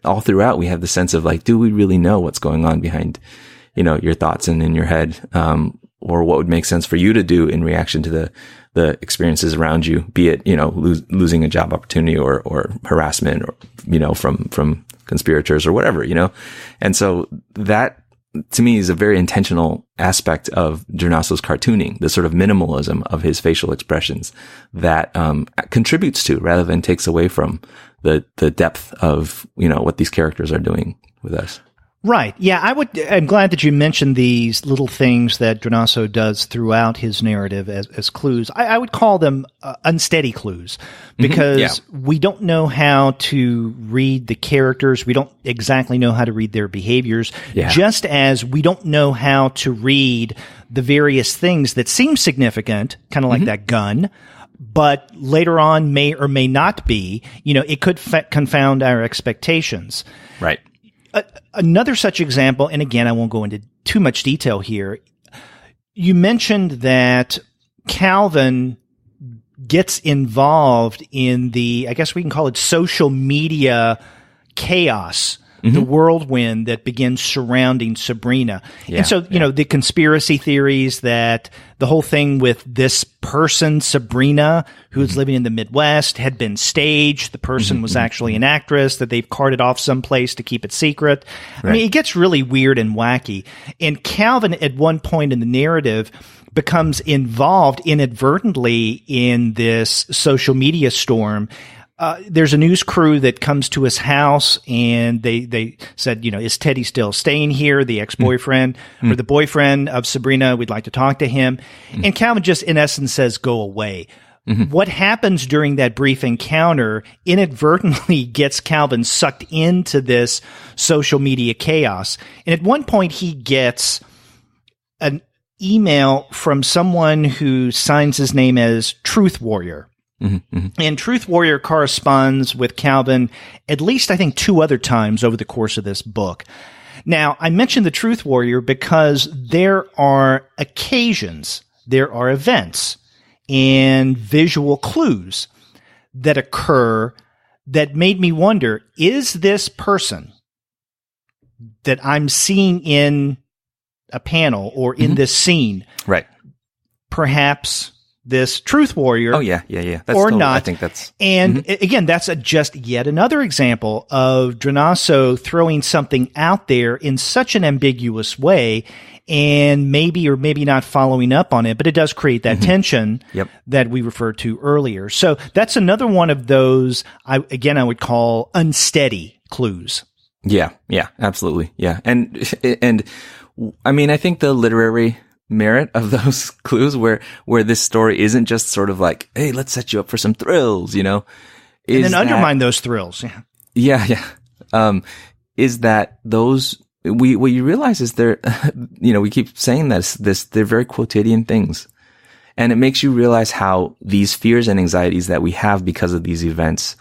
all throughout we have the sense of like, do we really know what's going on behind, your thoughts and in your head? Or what would make sense for you to do in reaction to the experiences around you, be it, losing a job opportunity or harassment or, from conspirators or whatever, And so that to me is a very intentional aspect of Drnaso's cartooning, the sort of minimalism of his facial expressions that contributes to rather than takes away from the depth of, what these characters are doing with us. Right. Yeah, I'm glad that you mentioned these little things that Drnaso does throughout his narrative as clues. I would call them unsteady clues because we don't know how to read the characters. We don't exactly know how to read their behaviors, just as we don't know how to read the various things that seem significant, kind of like that gun, but later on may or may not be. It could confound our expectations. Right. Another such example, and again, I won't go into too much detail here. You mentioned that Calvin gets involved in the, I guess we can call it social media chaos, the whirlwind that begins surrounding Sabrina. Yeah, and so, the conspiracy theories that the whole thing with this person, Sabrina, who's living in the Midwest, had been staged. The person was actually an actress that they've carted off someplace to keep it secret. Right. I mean, it gets really weird and wacky. And Calvin, at one point in the narrative, becomes involved inadvertently in this social media storm. There's a news crew that comes to his house and they said, is Teddy still staying here? The ex-boyfriend or the boyfriend of Sabrina, we'd like to talk to him. And Calvin just in essence says, go away. What happens during that brief encounter inadvertently gets Calvin sucked into this social media chaos. And at one point he gets an email from someone who signs his name as Truth Warrior. And Truth Warrior corresponds with Calvin at least, I think, 2 other times over the course of this book. Now, I mentioned the Truth Warrior because there are occasions, there are events, and visual clues that occur that made me wonder, is this person that I'm seeing in a panel or in this scene right, perhaps this truth warrior. Oh yeah. That's or totally, not. I think that's, and again, that's just yet another example of Drnaso throwing something out there in such an ambiguous way, and maybe or maybe not following up on it, but it does create that tension that we referred to earlier. So that's another one of those, I would call unsteady clues. Yeah, absolutely. Yeah. And I mean, I think the literary merit of those clues where this story isn't just sort of like, hey, let's set you up for some thrills, and then undermine those thrills. Yeah. Is that those, what you realize is they're, we keep saying this, they're very quotidian things. And it makes you realize how these fears and anxieties that we have because of these events,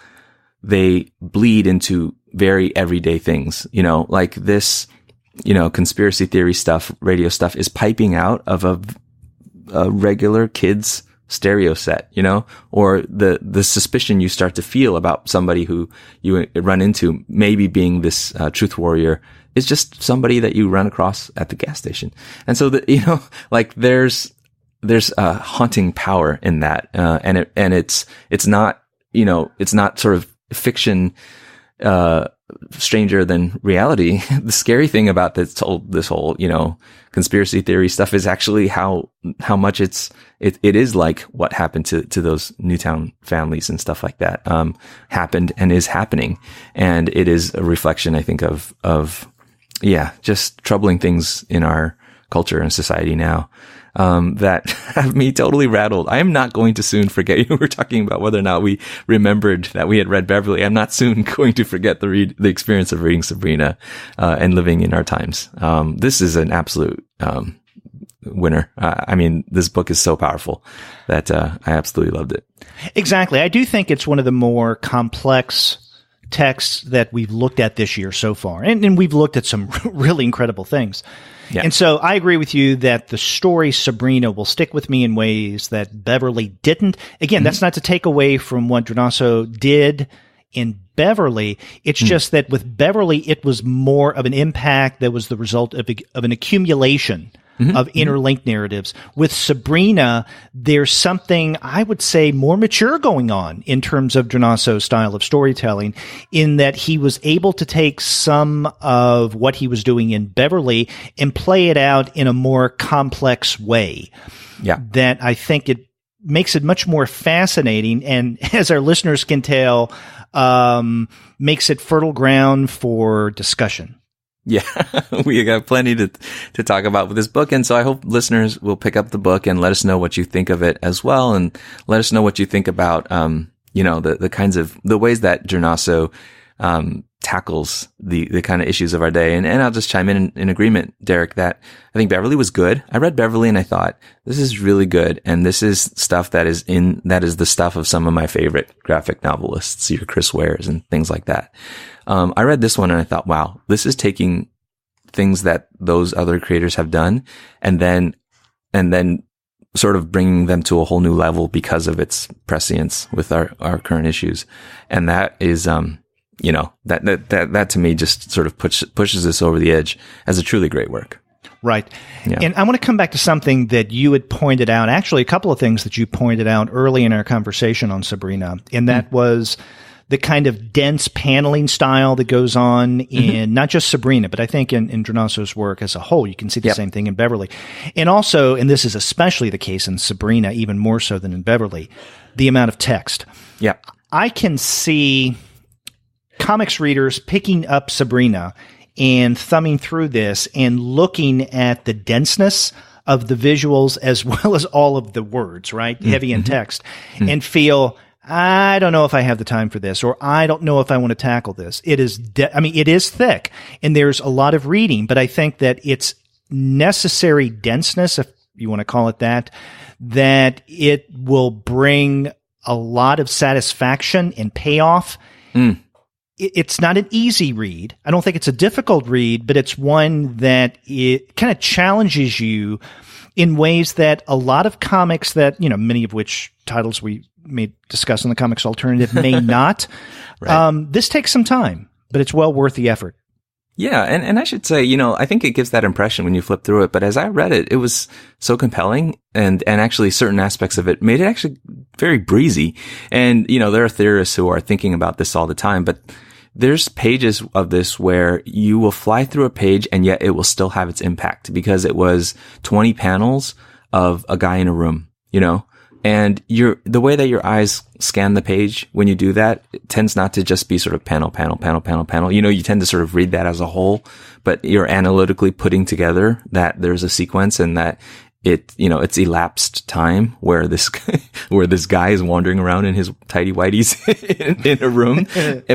they bleed into very everyday things, like this, conspiracy theory stuff, radio stuff is piping out of a regular kid's stereo set, or the suspicion you start to feel about somebody who you run into maybe being this truth warrior is just somebody that you run across at the gas station. And so there's a haunting power in that. And it's not, it's not sort of fiction, stranger than reality. The scary thing about this whole, conspiracy theory stuff is actually how much it is like what happened to those Newtown families and stuff like that, happened and is happening. And it is a reflection, I think, of just troubling things in our culture and society now, that have me totally rattled. I am not going to soon forget, we're talking about whether or not we remembered that we had read Beverly. I'm not soon going to forget the experience of reading Sabrina, and living in our times. This is an absolute, winner. I mean, this book is so powerful that, I absolutely loved it. Exactly. I do think it's one of the more complex texts that we've looked at this year so far. And we've looked at some really incredible things. Yeah. And so I agree with you that the story Sabrina will stick with me in ways that Beverly didn't. Again, that's not to take away from what Drnaso did in Beverly. It's just that with Beverly, it was more of an impact that was the result of an accumulation of interlinked narratives. With Sabrina, there's something, I would say, more mature going on in terms of Drnaso's style of storytelling, in that he was able to take some of what he was doing in Beverly and play it out in a more complex way. Yeah. That I think it makes it much more fascinating, and as our listeners can tell, makes it fertile ground for discussion. Yeah, we got plenty to talk about with this book. And so I hope listeners will pick up the book and let us know what you think of it as well. And let us know what you think about, the kinds of, the ways that Drnaso, tackles the kind of issues of our day. And I'll just chime in agreement, Derek, that I think Beverly was good. I read Beverly and I thought, this is really good. And this is stuff that is the stuff of some of my favorite graphic novelists, your Chris Wares and things like that. I read this one and I thought, wow, this is taking things that those other creators have done and then sort of bringing them to a whole new level because of its prescience with our current issues. And that is, that to me just sort of pushes us over the edge as a truly great work. Right. Yeah. And I want to come back to something that you had pointed out, actually a couple of things that you pointed out early in our conversation on Sabrina, and that was the kind of dense paneling style that goes on in not just Sabrina, but I think in Drnaso's work as a whole. You can see the same thing in Beverly. And also, and this is especially the case in Sabrina, even more so than in Beverly, the amount of text. Yeah. I can see comics readers picking up Sabrina and thumbing through this and looking at the denseness of the visuals as well as all of the words, right? Heavy in text, and feel, I don't know if I have the time for this, or I don't know if I want to tackle this. It is, it is thick and there's a lot of reading, but I think that it's necessary denseness, if you want to call it that it will bring a lot of satisfaction and payoff. It's not an easy read. I don't think it's a difficult read, but it's one that it kind of challenges you in ways that a lot of comics that, many of which titles we may discuss in the Comics Alternative may not. Right. This takes some time, but it's well worth the effort. Yeah, and I should say, I think it gives that impression when you flip through it. But as I read it, it was so compelling, and actually certain aspects of it made it actually very breezy. And, there are theorists who are thinking about this all the time, but there's pages of this where you will fly through a page and yet it will still have its impact because it was 20 panels of a guy in a room, and the way that your eyes scan the page when you do that, it tends not to just be sort of panel. You tend to sort of read that as a whole, but you're analytically putting together that there's a sequence and that it's elapsed time where this guy is wandering around in his tidy whities in a room.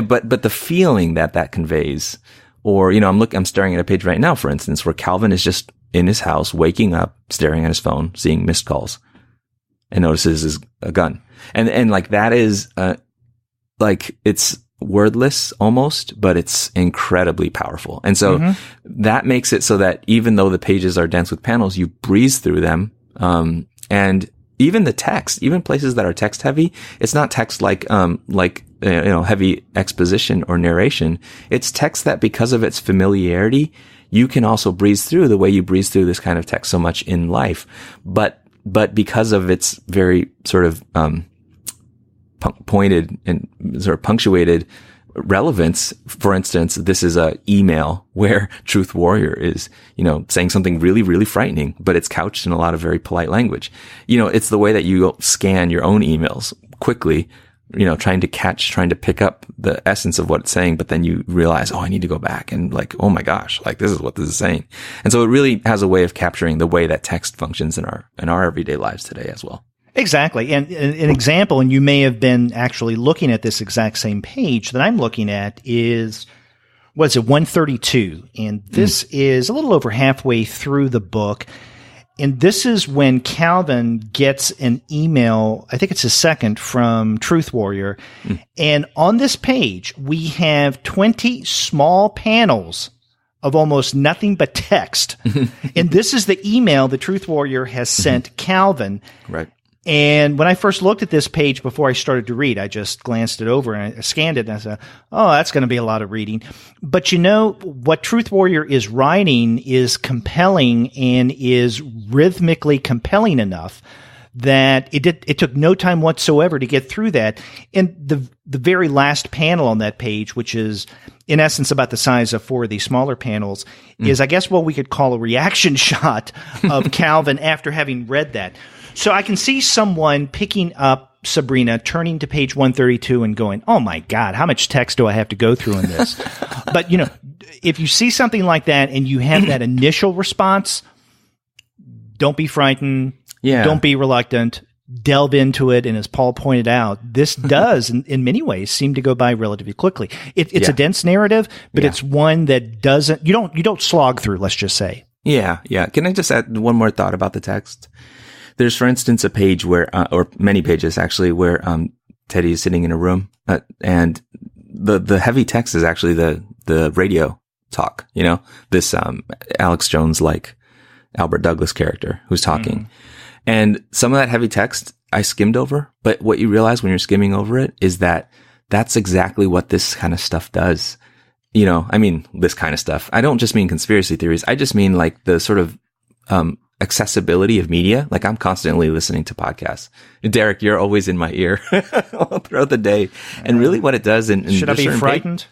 But the feeling that conveys, or, I'm staring at a page right now, for instance, where Calvin is just in his house, waking up, staring at his phone, seeing missed calls, and notices a gun. And like that is, it's wordless almost, but it's incredibly powerful. And so that makes it so that even though the pages are dense with panels, you breeze through them. And even the text, even places that are text heavy, it's not text like heavy exposition or narration. It's text that, because of its familiarity, you can also breeze through the way you breeze through this kind of text so much in life. But because of its very sort of, pointed and sort of punctuated relevance, for instance, this is a email where Truth Warrior is, saying something really, really frightening, but it's couched in a lot of very polite language. It's the way that you scan your own emails quickly, trying to pick up the essence of what it's saying, but then you realize, I need to go back and oh my gosh, this is what this is saying. And so it really has a way of capturing the way that text functions in our everyday lives today as well. Exactly. And an example, and you may have been actually looking at this exact same page that I'm looking at, is, 132? And this is a little over halfway through the book. And this is when Calvin gets an email, I think it's his second, from Truth Warrior. And on this page, we have 20 small panels of almost nothing but text. And this is the email the Truth Warrior has sent Calvin. Right. And when I first looked at this page before I started to read, I just glanced it over and I scanned it and I said, that's going to be a lot of reading. But what Truth Warrior is writing is compelling and is rhythmically compelling enough that it took no time whatsoever to get through that. And the very last panel on that page, which is in essence about the size of 4 of these smaller panels, is, I guess, what we could call a reaction shot of Calvin after having read that. So I can see someone picking up Sabrina, turning to page 132 and going, oh my God, how much text do I have to go through in this? But, if you see something like that and you have that initial response, don't be frightened. Yeah. Don't be reluctant. Delve into it. And as Paul pointed out, this does in many ways seem to go by relatively quickly. It's a dense narrative, but it's one that you don't slog through, let's just say. Yeah. Yeah. Can I just add one more thought about the text? There's, for instance, a page where, or many pages actually, where Teddy is sitting in a room, and the heavy text is actually the radio talk. This Alex Jones Albert Douglas character who's talking, and some of that heavy text I skimmed over. But what you realize when you're skimming over it is that that's exactly what this kind of stuff does. This kind of stuff. I don't just mean conspiracy theories. I just mean the sort of accessibility of media. I'm constantly listening to podcasts. Derek, you're always in my ear all throughout the day. And really what it does should I be frightened?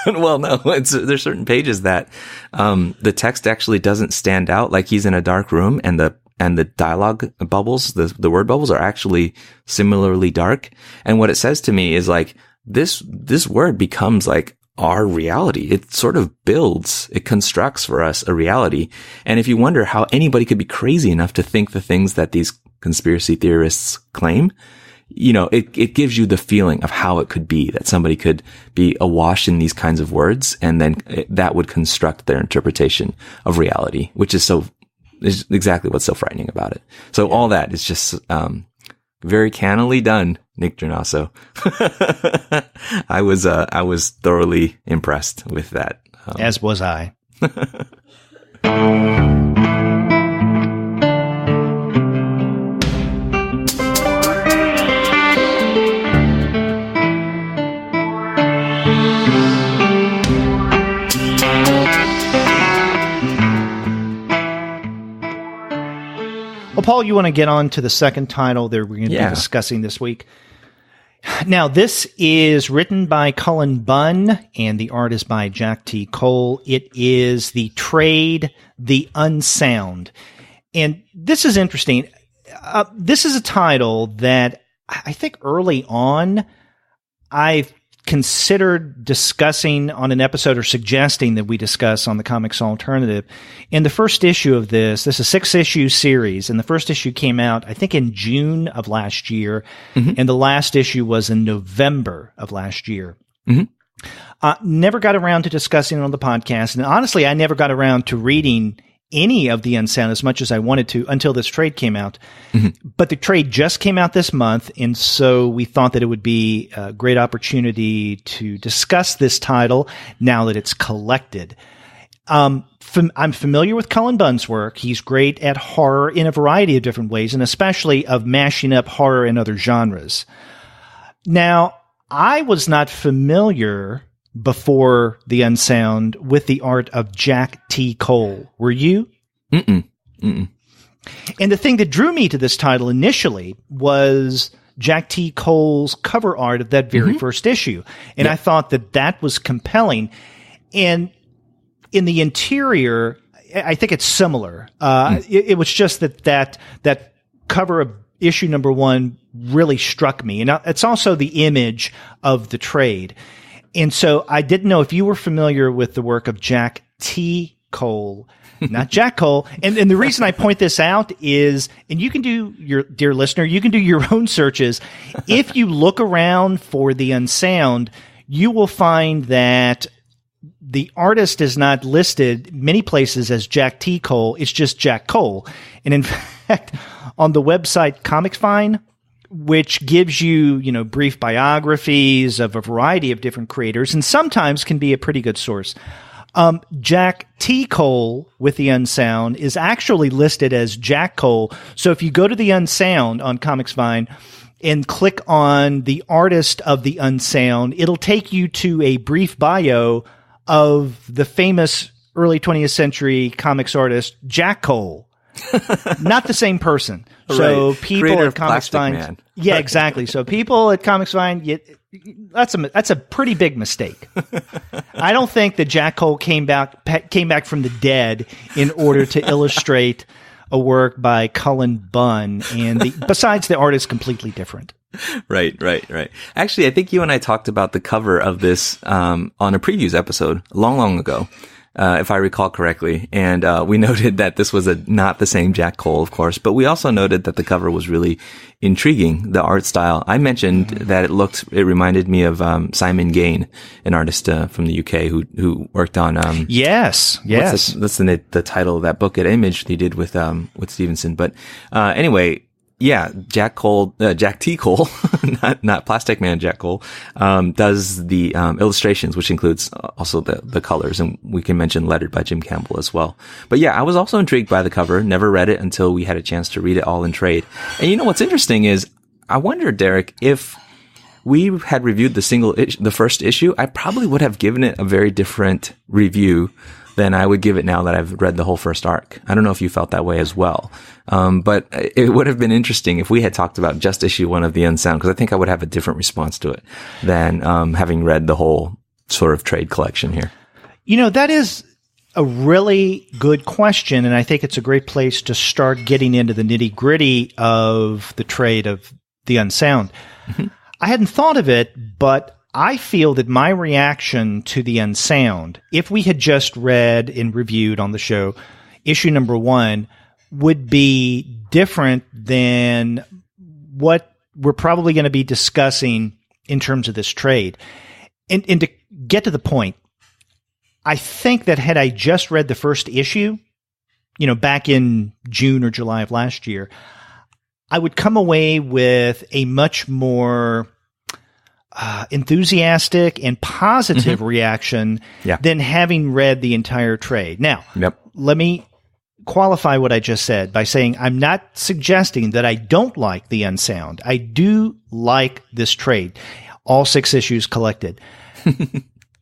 Well, no, there's certain pages that, the text actually doesn't stand out. He's in a dark room and the dialogue bubbles, the word bubbles are actually similarly dark. And what it says to me is this word becomes our reality. It sort of it constructs for us a reality. And if you wonder how anybody could be crazy enough to think the things that these conspiracy theorists claim, it gives you the feeling of how it could be that somebody could be awash in these kinds of words, and then that would construct their interpretation of reality, which is exactly what's so frightening about it. So all that is just, very cannily done, Nick Drnaso. I was thoroughly impressed with that. As was I. Well, Paul, you want to get on to the second title that we're going to be discussing this week? Now, this is written by Cullen Bunn, and the art is by Jack T. Cole. It is the trade, The Unsound. And this is interesting. This is a title that I think early on I've considered discussing on an episode or suggesting that we discuss on the Comics Alternative. In the first issue of this is a 6-issue series, and the first issue came out, I think, in June of last year, and the last issue was in November of last year. Never got around to discussing it on the podcast, and honestly, I never got around to reading any of the Unsound as much as I wanted to until this trade came out. But the trade just came out this month, and so we thought that it would be a great opportunity to discuss this title now that it's collected. I'm familiar with Cullen Bunn's work. He's great at horror in a variety of different ways, and especially of mashing up horror and other genres. Now, I was not familiar before the Unsound with the art of Jack T. Cole. Were you? And the thing that drew me to this title initially was Jack T. Cole's cover art of that very first issue. And I thought that that was compelling. And in the interior, I think it's similar. It was just that cover of issue number 1 really struck me. And it's also the image of the trade. And so I didn't know if you were familiar with the work of Jack T. Cole, not Jack Cole. And the reason I point this out is, and you can do your, dear listener, you can do your own searches. If you look around for the Unsound, you will find that the artist is not listed many places as Jack T. Cole. It's just Jack Cole. And in fact, on the website Comics Find, which gives you, brief biographies of a variety of different creators, and sometimes can be a pretty good source. Jack T. Cole with the Unsound is actually listed as Jack Cole. So if you go to the Unsound on Comics Find and click on the artist of the Unsound, it'll take you to a brief bio of the famous early 20th century comics artist, Jack Cole. Not the same person. So people Creator at Comics Find, Man. Yeah, exactly. So people at Comics Find, that's a pretty big mistake. I don't think that Jack Cole came back from the dead in order to illustrate a work by Cullen Bunn, and besides, the art is completely different. Right. Actually, I think you and I talked about the cover of this on a previews episode long ago. If I recall correctly. And we noted that this was not the same Jack Cole, of course, but we also noted that the cover was really intriguing, the art style. I mentioned that it reminded me of Simon Gain, an artist from the UK who worked on Yes. That's the title of that book at Image he did with Stevenson. But anyway, yeah, Jack T. Cole, not Plastic Man Jack Cole, does the illustrations, which includes also the colors, and we can mention lettered by Jim Campbell as well. But yeah, I was also intrigued by the cover, never read it until we had a chance to read it all in trade. And what's interesting is, I wonder, Derek, if we had reviewed the first issue, I probably would have given it a very different review than I would give it now that I've read the whole first arc. I don't know if you felt that way as well. But it would have been interesting if we had talked about just issue 1 of the Unsound, because I think I would have a different response to it than having read the whole sort of trade collection here. That is a really good question, and I think it's a great place to start getting into the nitty-gritty of the trade of the Unsound. I hadn't thought of it, but I feel that my reaction to the Unsound, if we had just read and reviewed on the show issue number 1, would be different than what we're probably going to be discussing in terms of this trade. And to get to the point, I think that had I just read the first issue, back in June or July of last year, I would come away with a much more enthusiastic and positive reaction than having read the entire trade. Now, let me qualify what I just said by saying I'm not suggesting that I don't like the Unsound. I do like this trade, all 6 issues collected.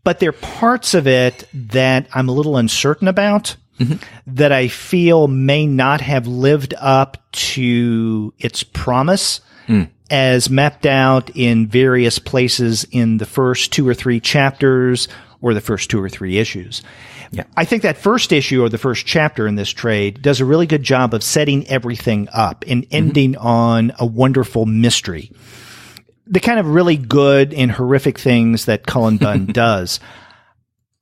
But there are parts of it that I'm a little uncertain about. that I feel may not have lived up to its promise as mapped out in various places in the first 2 or 3 chapters or the first 2 or 3 issues. Yeah. I think that first issue or the first chapter in this trade does a really good job of setting everything up and ending on a wonderful mystery. The kind of really good and horrific things that Cullen Bunn does.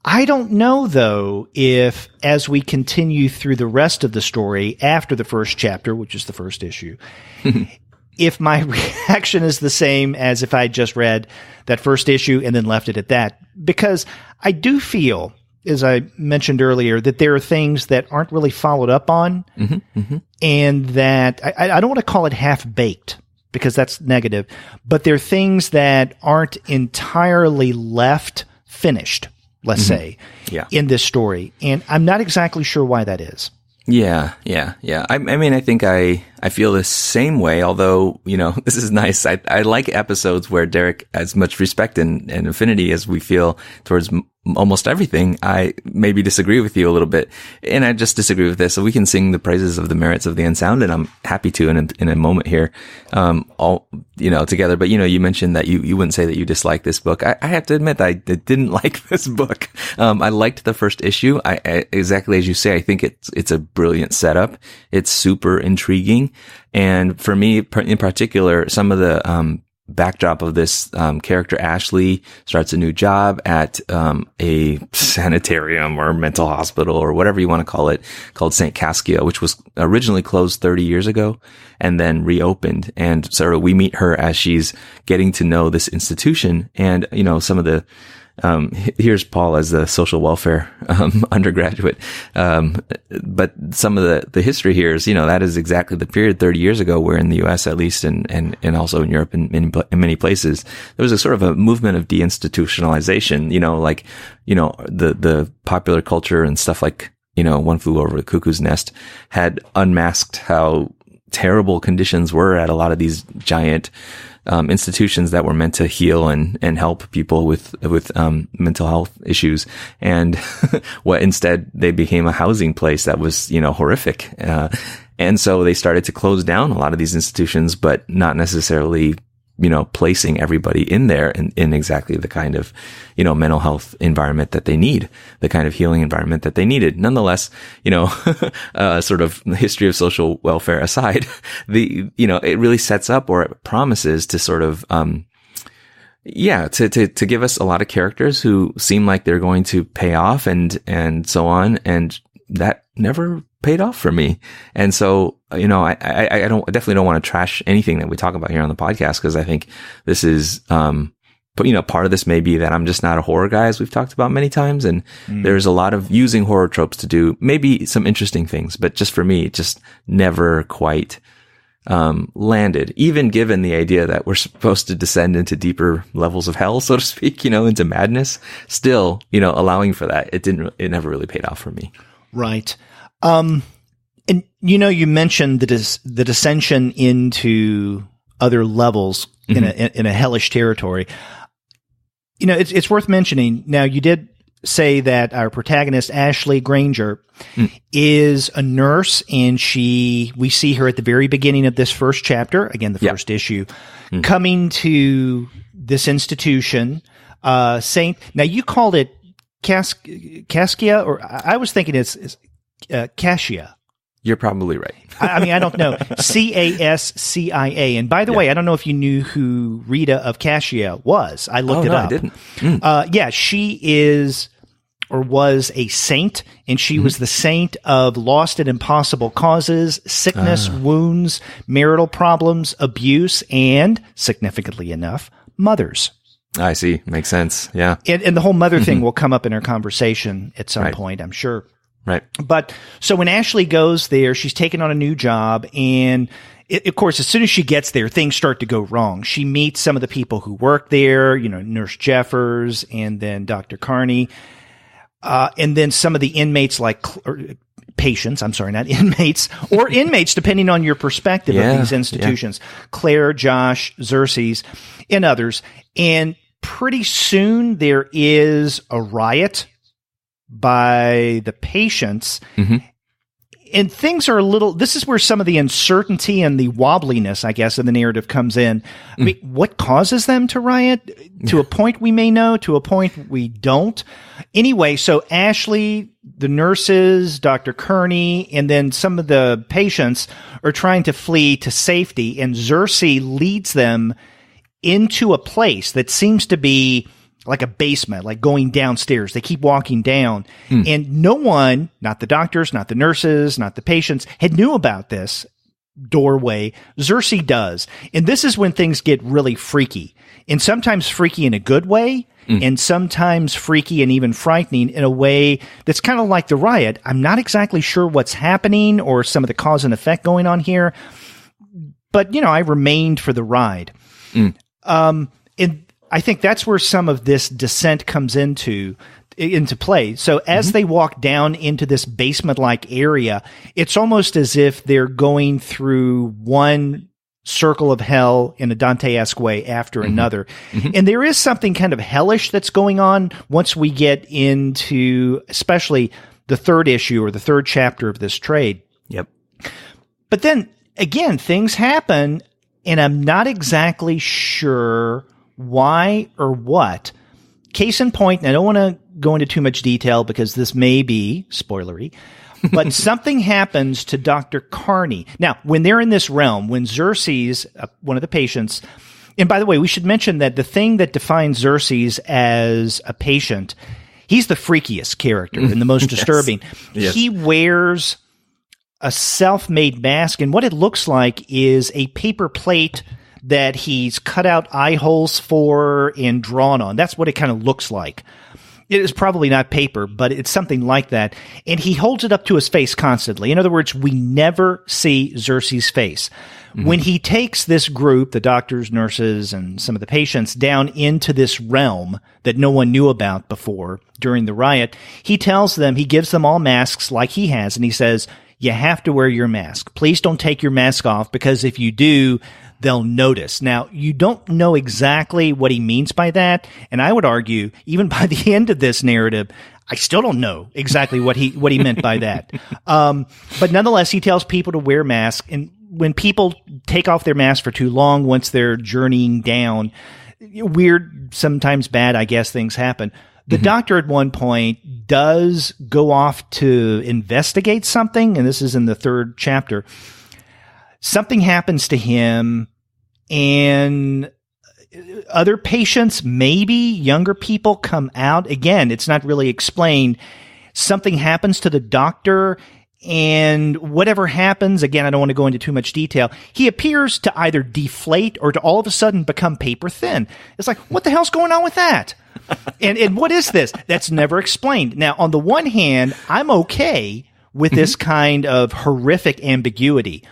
I don't know, though, if as we continue through the rest of the story after the first chapter, which is the first issue, if my reaction is the same as if I just read that first issue and then left it at that. Because I do feel, as I mentioned earlier, that there are things that aren't really followed up on and that I don't want to call it half-baked because that's negative, but there are things that aren't entirely left finished, let's say, in this story. And I'm not exactly sure why that is. Yeah. I mean, I think I feel the same way, although, this is nice. I like episodes where Derek, as much respect and affinity as we feel towards almost everything, I maybe disagree with you a little bit. And I just disagree with this. So we can sing the praises of the merits of the Unsound, and I'm happy to in a moment here, all, together. But, you mentioned that you wouldn't say that you dislike this book. I have to admit that I didn't like this book. I liked the first issue. I exactly as you say, I think it's a brilliant setup. It's super intriguing. And for me in particular, some of the, backdrop of this character, Ashley, starts a new job at a sanitarium or mental hospital or whatever you want to call it, called St. Caskia, which was originally closed 30 years ago and then reopened. And sort of we meet her as she's getting to know this institution. And, some of the here's Paul as the social welfare undergraduate. But some of the history here is, that is exactly the period 30 years ago where in the US at least and also in Europe and in many places, there was a sort of a movement of deinstitutionalization, the popular culture and stuff like, One Flew Over the Cuckoo's Nest had unmasked how terrible conditions were at a lot of these giant institutions that were meant to heal and help people with mental health issues. And instead they became a housing place that was, horrific. And so they started to close down a lot of these institutions, but not necessarily, placing everybody in there in exactly the kind of, mental health environment that they need, the kind of healing environment that they needed. Nonetheless, sort of the history of social welfare aside, it really sets up or it promises to sort of, to give us a lot of characters who seem like they're going to pay off and so on. And that never paid off for me. And so, I definitely don't want to trash anything that we talk about here on the podcast, because I think this is, but part of this may be that I'm just not a horror guy, as we've talked about many times. And there's a lot of using horror tropes to do maybe some interesting things, but just for me, it just never quite, landed, even given the idea that we're supposed to descend into deeper levels of hell, so to speak, into madness. Still, allowing for that, it never really paid off for me. Right. And you mentioned the descension into other levels in a hellish territory. It's worth mentioning. Now, you did say that our protagonist, Ashley Granger, is a nurse, and we see her at the very beginning of this first chapter, again, the first issue, coming to this institution, Saint. Now, you called it Caskia, or I was thinking it's Cassia. You're probably right. I don't know. Cascia. And by the way, I don't know if you knew who Rita of Cassia was. I looked it up. I didn't. She is or was a saint, and she was the saint of lost and impossible causes, sickness, wounds, marital problems, abuse, and, significantly enough, mothers. I see. Makes sense. Yeah. And the whole mother thing will come up in our conversation at some point, I'm sure. Right. But so when Ashley goes there, she's taken on a new job, and of course, as soon as she gets there, things start to go wrong. She meets some of the people who work there, Nurse Jeffers and then Dr. Carney, and then some of the inmates patients, I'm sorry, not inmates, or inmates, depending on your perspective of these institutions. Claire, Josh, Xerxes, and others. And pretty soon there is a riot by the patients. And things are this is where some of the uncertainty and the wobbliness, I guess, of the narrative comes in. I mean, what causes them to riot? To a point we may know, to a point we don't. Anyway, so Ashley, the nurses, Dr. Kearney, and then some of the patients are trying to flee to safety, and Xerxes leads them into a place that seems to be like a basement, like going downstairs. They keep walking down. And no one, not the doctors, not the nurses, not the patients, had knew about this doorway. Xerxes does. And this is when things get really freaky. And sometimes freaky in a good way, and sometimes freaky and even frightening in a way that's kind of like the riot. I'm not exactly sure what's happening or some of the cause and effect going on here. But, I remained for the ride. And I think that's where some of this descent comes into play. So as they walk down into this basement-like area, it's almost as if they're going through one circle of hell in a Dante-esque way after another. And there is something kind of hellish that's going on once we get into especially the third issue or the third chapter of this trade. Yep. But then, again, things happen, and I'm not exactly sure why or what. Case in point, and I don't want to go into too much detail because this may be spoilery, but something happens to Dr. Kearney. Now, when they're in this realm, when Xerxes, one of the patients, and by the way, we should mention that the thing that defines Xerxes as a patient, he's the freakiest character and the most disturbing. Yes. He wears a self-made mask, and what it looks like is a paper plate that he's cut out eye holes for and drawn on. That's what it kind of looks like. It is probably not paper, but it's something like that. And he holds it up to his face constantly. In other words, we never see Xerxes' face. When he takes this group, the doctors, nurses, and some of the patients, down into this realm that no one knew about before during the riot, he tells them, he gives them all masks like he has, and he says, you have to wear your mask. Please don't take your mask off, because if you do, they'll notice. Now, you don't know exactly what he means by that, and I would argue, even by the end of this narrative, I still don't know exactly what he meant by that. But nonetheless, he tells people to wear masks, and when people take off their mask for too long, once they're journeying down, weird, sometimes bad, I guess, things happen. The doctor at one point does go off to investigate something, and this is in the third chapter. Something happens to him, and other patients, maybe younger people, come out. Again, it's not really explained. Something happens to the doctor, and whatever happens, again, I don't want to go into too much detail, he appears to either deflate or to all of a sudden become paper thin. It's like, what the hell's going on with that? And what is this? That's never explained. Now, on the one hand, I'm okay with this kind of horrific ambiguity.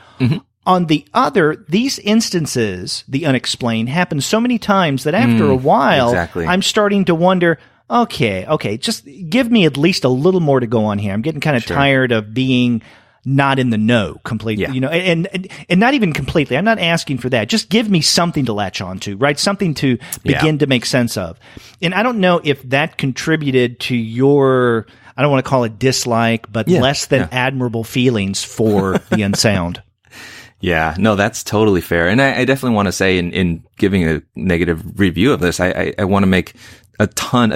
On the other, these instances, the unexplained, happen so many times that after a while, I'm starting to wonder, okay, just give me at least a little more to go on here. I'm getting kind of tired of being not in the know completely, and not even completely. I'm not asking for that. Just give me something to latch on to, right? Something to begin to make sense of. And I don't know if that contributed to your, I don't want to call it dislike, but less than admirable feelings for the Unsound. Yeah, no, that's totally fair. And I definitely want to say in giving a negative review of this, I want to make a ton,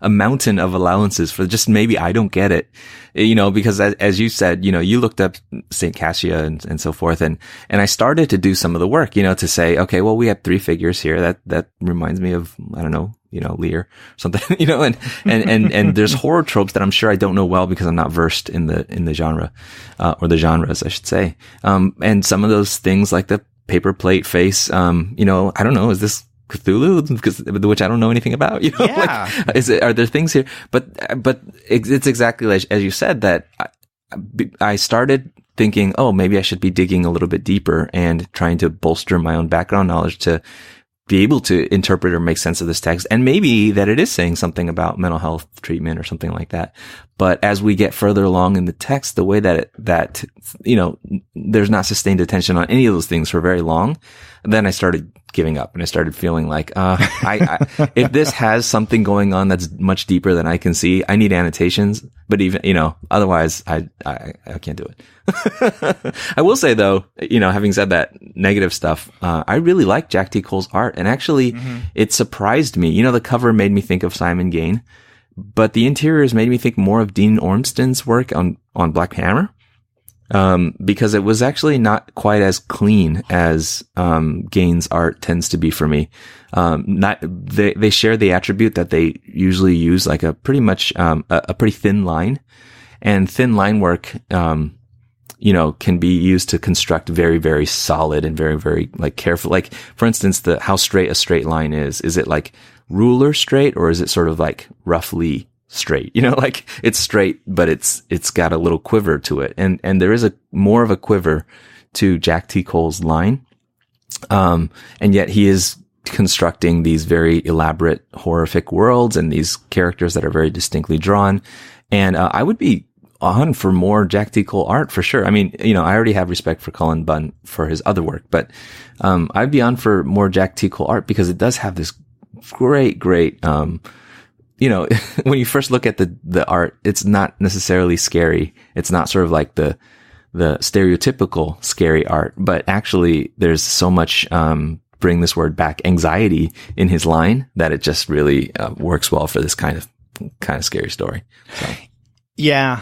a mountain of allowances for just maybe I don't get it, because as you said, you looked up St. Cassia and so forth. And I started to do some of the work, to say, okay, well, we have 3 figures here. That reminds me of, I don't know, Lear or something, and there's horror tropes that I'm sure I don't know well because I'm not versed in the genre, or the genres, I should say. And some of those things like the paper plate face, I don't know, is this Cthulhu? Because, which I don't know anything about, are there things here? But it's exactly as you said that I started thinking, oh, maybe I should be digging a little bit deeper and trying to bolster my own background knowledge to be able to interpret or make sense of this text. And maybe that it is saying something about mental health treatment or something like that. But as we get further along in the text, the way that there's not sustained attention on any of those things for very long, then I started giving up, and I started feeling like, if this has something going on that's much deeper than I can see, I need annotations. But even, otherwise I can't do it. I will say though, having said that negative stuff, I really like Jack T. Cole's art, and actually it surprised me. The cover made me think of Simon Gain, but the interiors made me think more of Dean Ormston's work on Black Hammer. Because it was actually not quite as clean as, Gain's art tends to be for me. They share the attribute that they usually use, like a pretty thin line, and thin line work, can be used to construct very, very solid and very, very like careful. Like, for instance, how straight a straight line is. Is it like ruler straight, or is it sort of like roughly straight? Like it's straight, but it's got a little quiver to it. And there is more of a quiver to Jack T. Cole's line. And yet he is constructing these very elaborate, horrific worlds and these characters that are very distinctly drawn. And, I would be on for more Jack T. Cole art for sure. I mean, I already have respect for Cullen Bunn for his other work, but, I'd be on for more Jack T. Cole art because it does have this great, when you first look at the art, it's not necessarily scary. It's not sort of like the stereotypical scary art, but actually there's so much, bring this word back, anxiety in his line that it just really, works well for this kind of scary story. So. Yeah.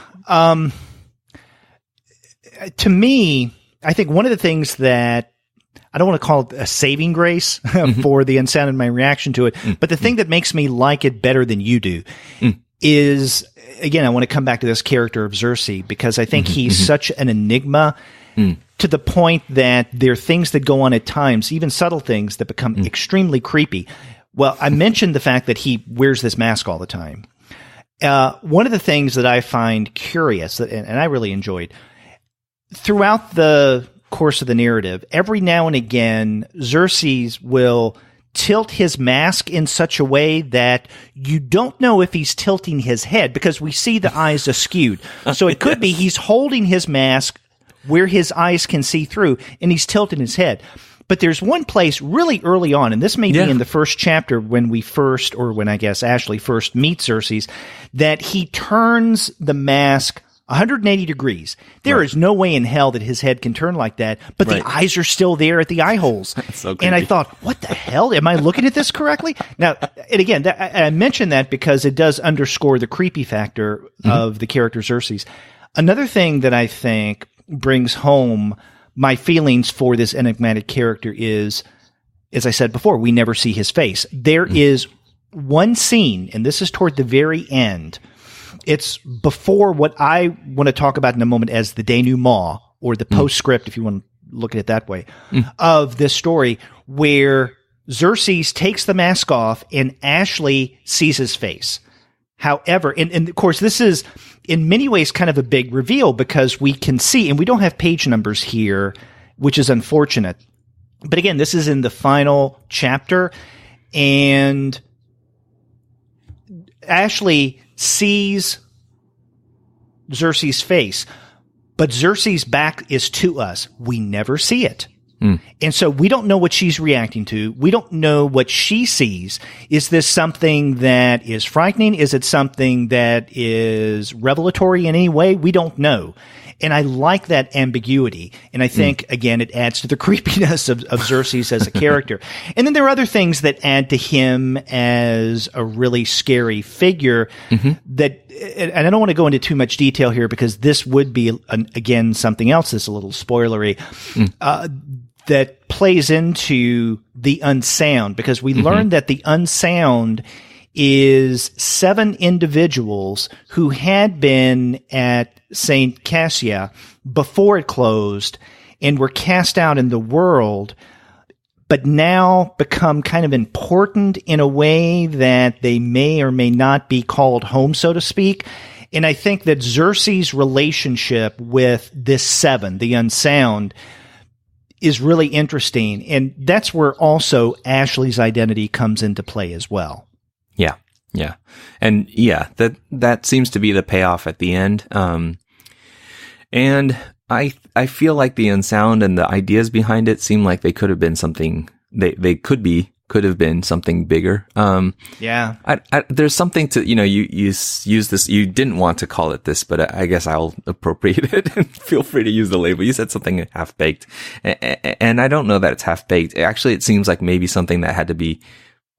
To me, I think one of the things that I don't want to call it a saving grace for the Unsound and my reaction to it, but the thing that makes me like it better than you do is, again, I want to come back to this character of Xerxes, because I think he's such an enigma to the point that there are things that go on at times, even subtle things, that become extremely creepy. Well, I mentioned the fact that he wears this mask all the time. One of the things that I find curious, and I really enjoyed, throughout the course of the narrative, every now and again, Xerxes will tilt his mask in such a way that you don't know if he's tilting his head, because we see the eyes askewed. So it could be he's holding his mask where his eyes can see through, and he's tilting his head. But there's one place really early on, and this may be in the first chapter when I guess Ashley first meets Xerxes, that he turns the mask 180 degrees. There is no way in hell that his head can turn like that, but the eyes are still there at the eye holes. So creepy. And I thought, what the hell? Am I looking at this correctly? Now, and again, I mentioned that because it does underscore the creepy factor of the character Xerxes. Another thing that I think brings home my feelings for this enigmatic character is, as I said before, we never see his face. There is one scene, and this is toward the very end. It's before what I want to talk about in a moment as the denouement, or the postscript, if you want to look at it that way, of this story, where Xerxes takes the mask off and Ashley sees his face. However, and of course, this is in many ways kind of a big reveal, because we can see, and we don't have page numbers here, which is unfortunate. But again, this is in the final chapter, and Ashley sees Xerxes' face, but Xerxes' back is to us. We never see it. And so we don't know what she's reacting to. We don't know what she sees. Is this something that is frightening? Is it something that is revelatory in any way? We don't know. And I like that ambiguity. And I think, again, it adds to the creepiness of Xerxes as a character. And then there are other things that add to him as a really scary figure that, and I don't want to go into too much detail here, because this would be, again, something else that's a little spoilery, that plays into the Unsound, because we learned that the Unsound is 7 individuals who had been at St. Cassia before it closed and were cast out in the world, but now become kind of important in a way that they may or may not be called home, so to speak. And I think that Xerxes' relationship with this 7, the Unsound, is really interesting. And that's where also Ashley's identity comes into play as well. Yeah. Yeah. And yeah, that seems to be the payoff at the end. And I feel like the Unsound and the ideas behind it seem like they could have been something they could have been something bigger. Yeah. There's something to, you use this, you didn't want to call it this, but I guess I'll appropriate it and feel free to use the label. You said something half-baked, and I don't know that it's half-baked. Actually, it seems like maybe something that had to be,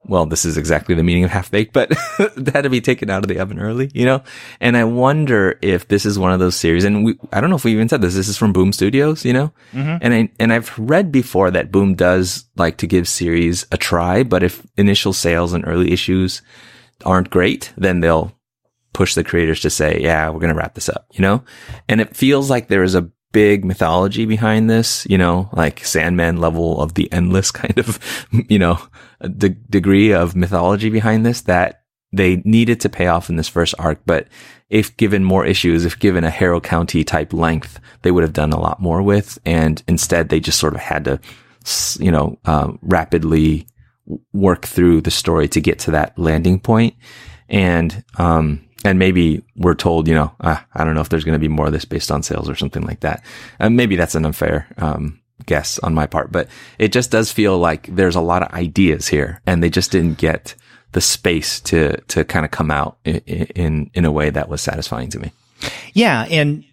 well, this is exactly the meaning of half-baked, but it had to be taken out of the oven early, And I wonder if this is one of those series, and I don't know if we even said this. This is from Boom Studios, Mm-hmm. And I've read before that Boom does like to give series a try, but if initial sales and early issues aren't great, then they'll push the creators to say, yeah, we're going to wrap this up, And it feels like there is a big mythology behind this, like Sandman level of the endless kind of, the degree of mythology behind this that they needed to pay off in this first arc. But if given more issues, if given a Harrow County type length, they would have done a lot more with. And instead they just sort of had to, rapidly work through the story to get to that landing point. And maybe we're told, I don't know if there's going to be more of this based on sales or something like that. And maybe that's an unfair guess on my part, but it just does feel like there's a lot of ideas here, and they just didn't get the space to kind of come out in a way that was satisfying to me. Yeah, and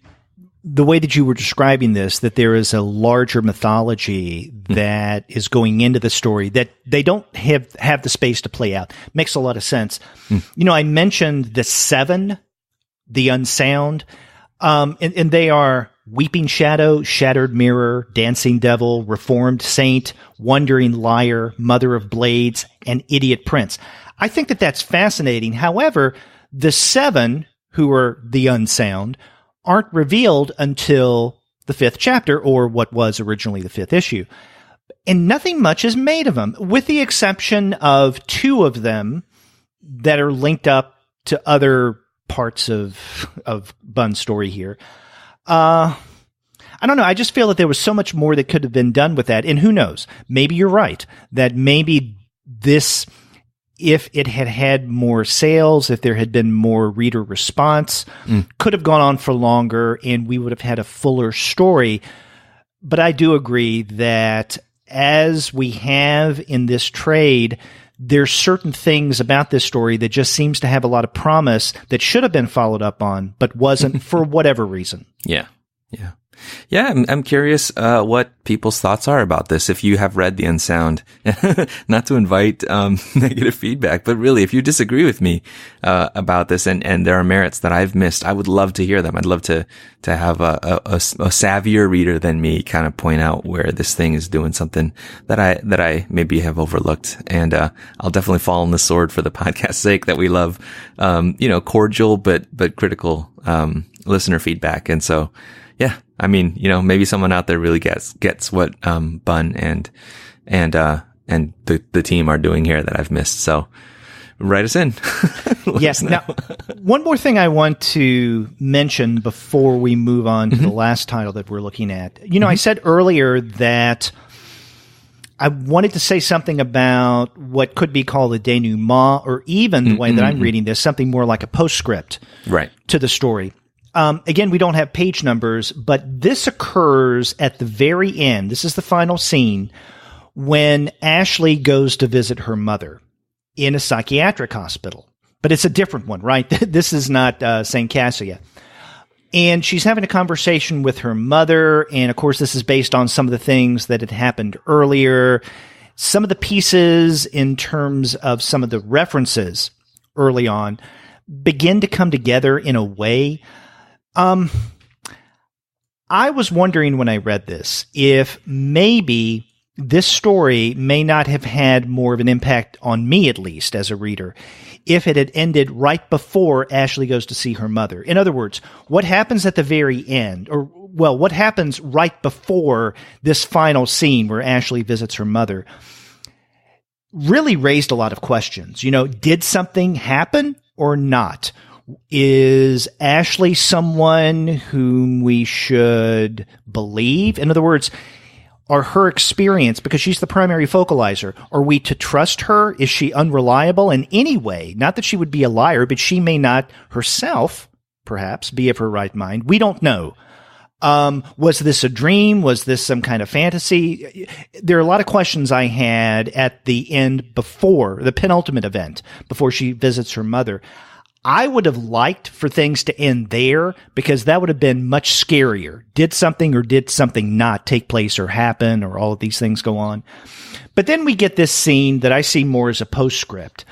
the way that you were describing this, that there is a larger mythology that is going into the story that they don't have the space to play out, makes a lot of sense. I mentioned the 7, the Unsound, and they are Weeping Shadow, Shattered Mirror, Dancing Devil, Reformed Saint, Wandering Liar, Mother of Blades, and Idiot Prince. I think that that's fascinating. However, the 7, who are the Unsound, aren't revealed until the 5th chapter, or what was originally the 5th issue. And nothing much is made of them, with the exception of 2 of them that are linked up to other parts of Bunn's story here. I don't know. I just feel that there was so much more that could have been done with that. And who knows? Maybe you're right. That maybe this, if it had had more sales, if there had been more reader response, could have gone on for longer and we would have had a fuller story. But I do agree that as we have in this trade, there's certain things about this story that just seems to have a lot of promise that should have been followed up on, but wasn't for whatever reason. Yeah. I'm curious what people's thoughts are about this. If you have read the Unsound, not to invite negative feedback, but really, if you disagree with me about this, and there are merits that I've missed, I would love to hear them. I'd love to have a savvier reader than me kind of point out where this thing is doing something that I maybe have overlooked. And I'll definitely fall on the sword for the podcast's sake that we love, cordial but critical listener feedback. And so, yeah, I mean, maybe someone out there really gets what Bunn and the team are doing here that I've missed. So write us in. Yes. Now, one more thing I want to mention before we move on to the last title that we're looking at. I said earlier that I wanted to say something about what could be called a denouement, or even the way that I'm reading this, something more like a postscript to the story. Again, we don't have page numbers, but this occurs at the very end. This is the final scene when Ashley goes to visit her mother in a psychiatric hospital. But it's a different one, right? This is not St. Cassia. And she's having a conversation with her mother. And of course, this is based on some of the things that had happened earlier. Some of the pieces in terms of some of the references early on begin to come together in a way. I was wondering when I read this if maybe this story may not have had more of an impact on me, at least as a reader, if it had ended right before Ashley goes to see her mother. In other words, what happens at the very end, or what happens right before this final scene where Ashley visits her mother, really raised a lot of questions. Did something happen or not? Is Ashley someone whom we should believe? In other words, are her experience, because she's the primary focalizer, are we to trust her? Is she unreliable in any way? Not that she would be a liar, but she may not herself, perhaps, be of her right mind. We don't know. Was this a dream? Was this some kind of fantasy? There are a lot of questions I had at the end before the penultimate event, before she visits her mother. I would have liked for things to end there because that would have been much scarier. Did something or did something not take place or happen or all of these things go on? But then we get this scene that I see more as a postscript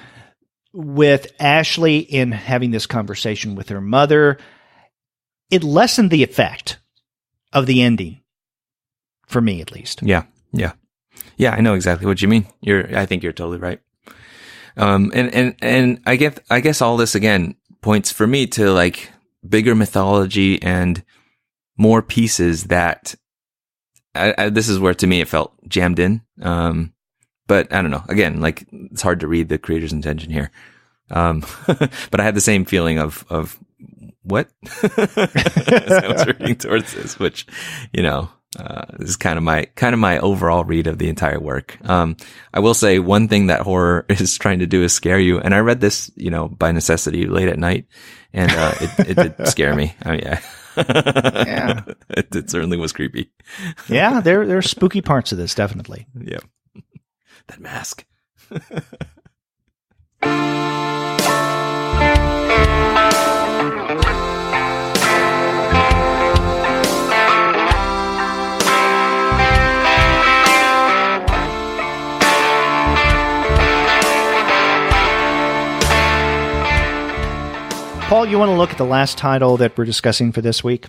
with Ashley in having this conversation with her mother. It lessened the effect of the ending, for me at least. Yeah, I know exactly what you mean. I think you're totally right. And I guess all this again points for me to like bigger mythology and more pieces that this is where to me it felt jammed in. But I don't know. Again, like it's hard to read the creator's intention here. But I had the same feeling of what as I was reading towards this, which, this is kind of my overall read of the entire work. I will say one thing that horror is trying to do is scare you. And I read this, by necessity late at night, and it did scare me. I mean, yeah. It certainly was creepy. Yeah, there are spooky parts of this, definitely. Yeah. That mask. Paul, you want to look at the last title that we're discussing for this week?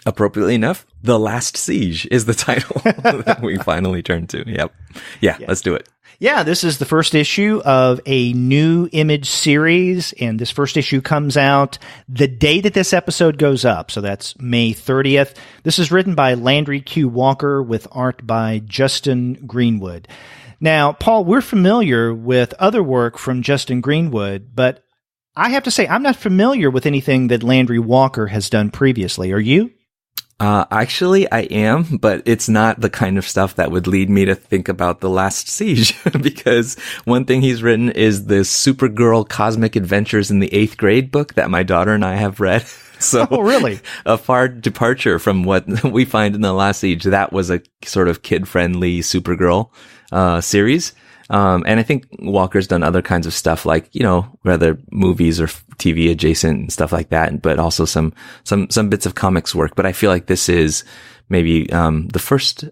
Appropriately enough, The Last Siege is the title that we finally turned to. Yep. Yeah, let's do it. Yeah, this is the first issue of a new Image series, and this first issue comes out the day that this episode goes up, so that's May 30th. This is written by Landry Q. Walker with art by Justin Greenwood. Now, Paul, we're familiar with other work from Justin Greenwood, but I have to say I'm not familiar with anything that Landry Walker has done previously. Are you? Actually, I am, but it's not the kind of stuff that would lead me to think about The Last Siege, because one thing he's written is the Supergirl Cosmic Adventures in the 8th grade book that my daughter and I have read. So, oh, really? A far departure from what we find in The Last Siege. That was a sort of kid-friendly Supergirl series. And I think Walker's done other kinds of stuff like, rather movies or TV adjacent and stuff like that, but also some bits of comics work. But I feel like this is maybe, the first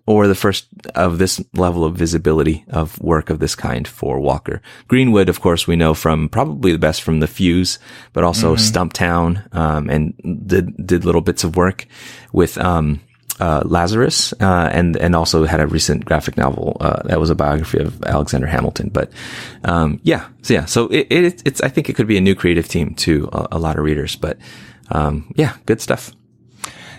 of this level of visibility of work of this kind for Walker. Greenwood, of course, we know from probably the best from The Fuse, but also Stumptown, and did little bits of work with, Lazarus, and also had a recent graphic novel, that was a biography of Alexander Hamilton. But, so it's, I think it could be a new creative team to a lot of readers, but, good stuff.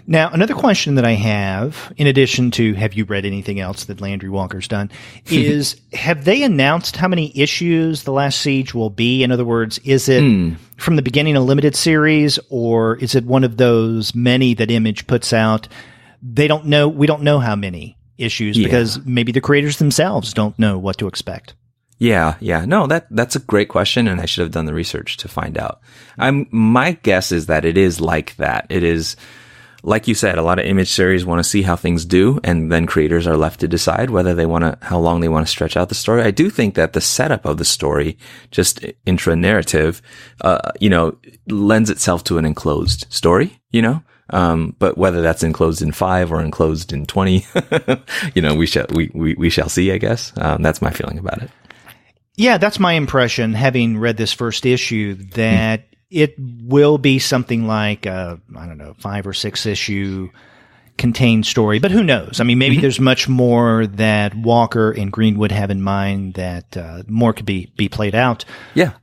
Now, another question that I have, in addition to have you read anything else that Landry Walker's done, is have they announced how many issues The Last Siege will be? In other words, is it from the beginning a limited series, or is it one of those many that Image puts out? They don't know. We don't know how many issues because maybe the creators themselves don't know what to expect. Yeah. No, that's a great question, and I should have done the research to find out. My guess is that it is like that. It is, like you said, a lot of Image series want to see how things do, and then creators are left to decide whether how long they want to stretch out the story. I do think that the setup of the story, just intra-narrative, lends itself to an enclosed story, but whether that's enclosed in 5 or enclosed in 20, we shall see, I guess. That's my feeling about it. Yeah, that's my impression, having read this first issue, that it will be something like, 5 or 6 issue contained story, but who knows? I mean, maybe there's much more that Walker and Greenwood have in mind that more could be played out. Yeah.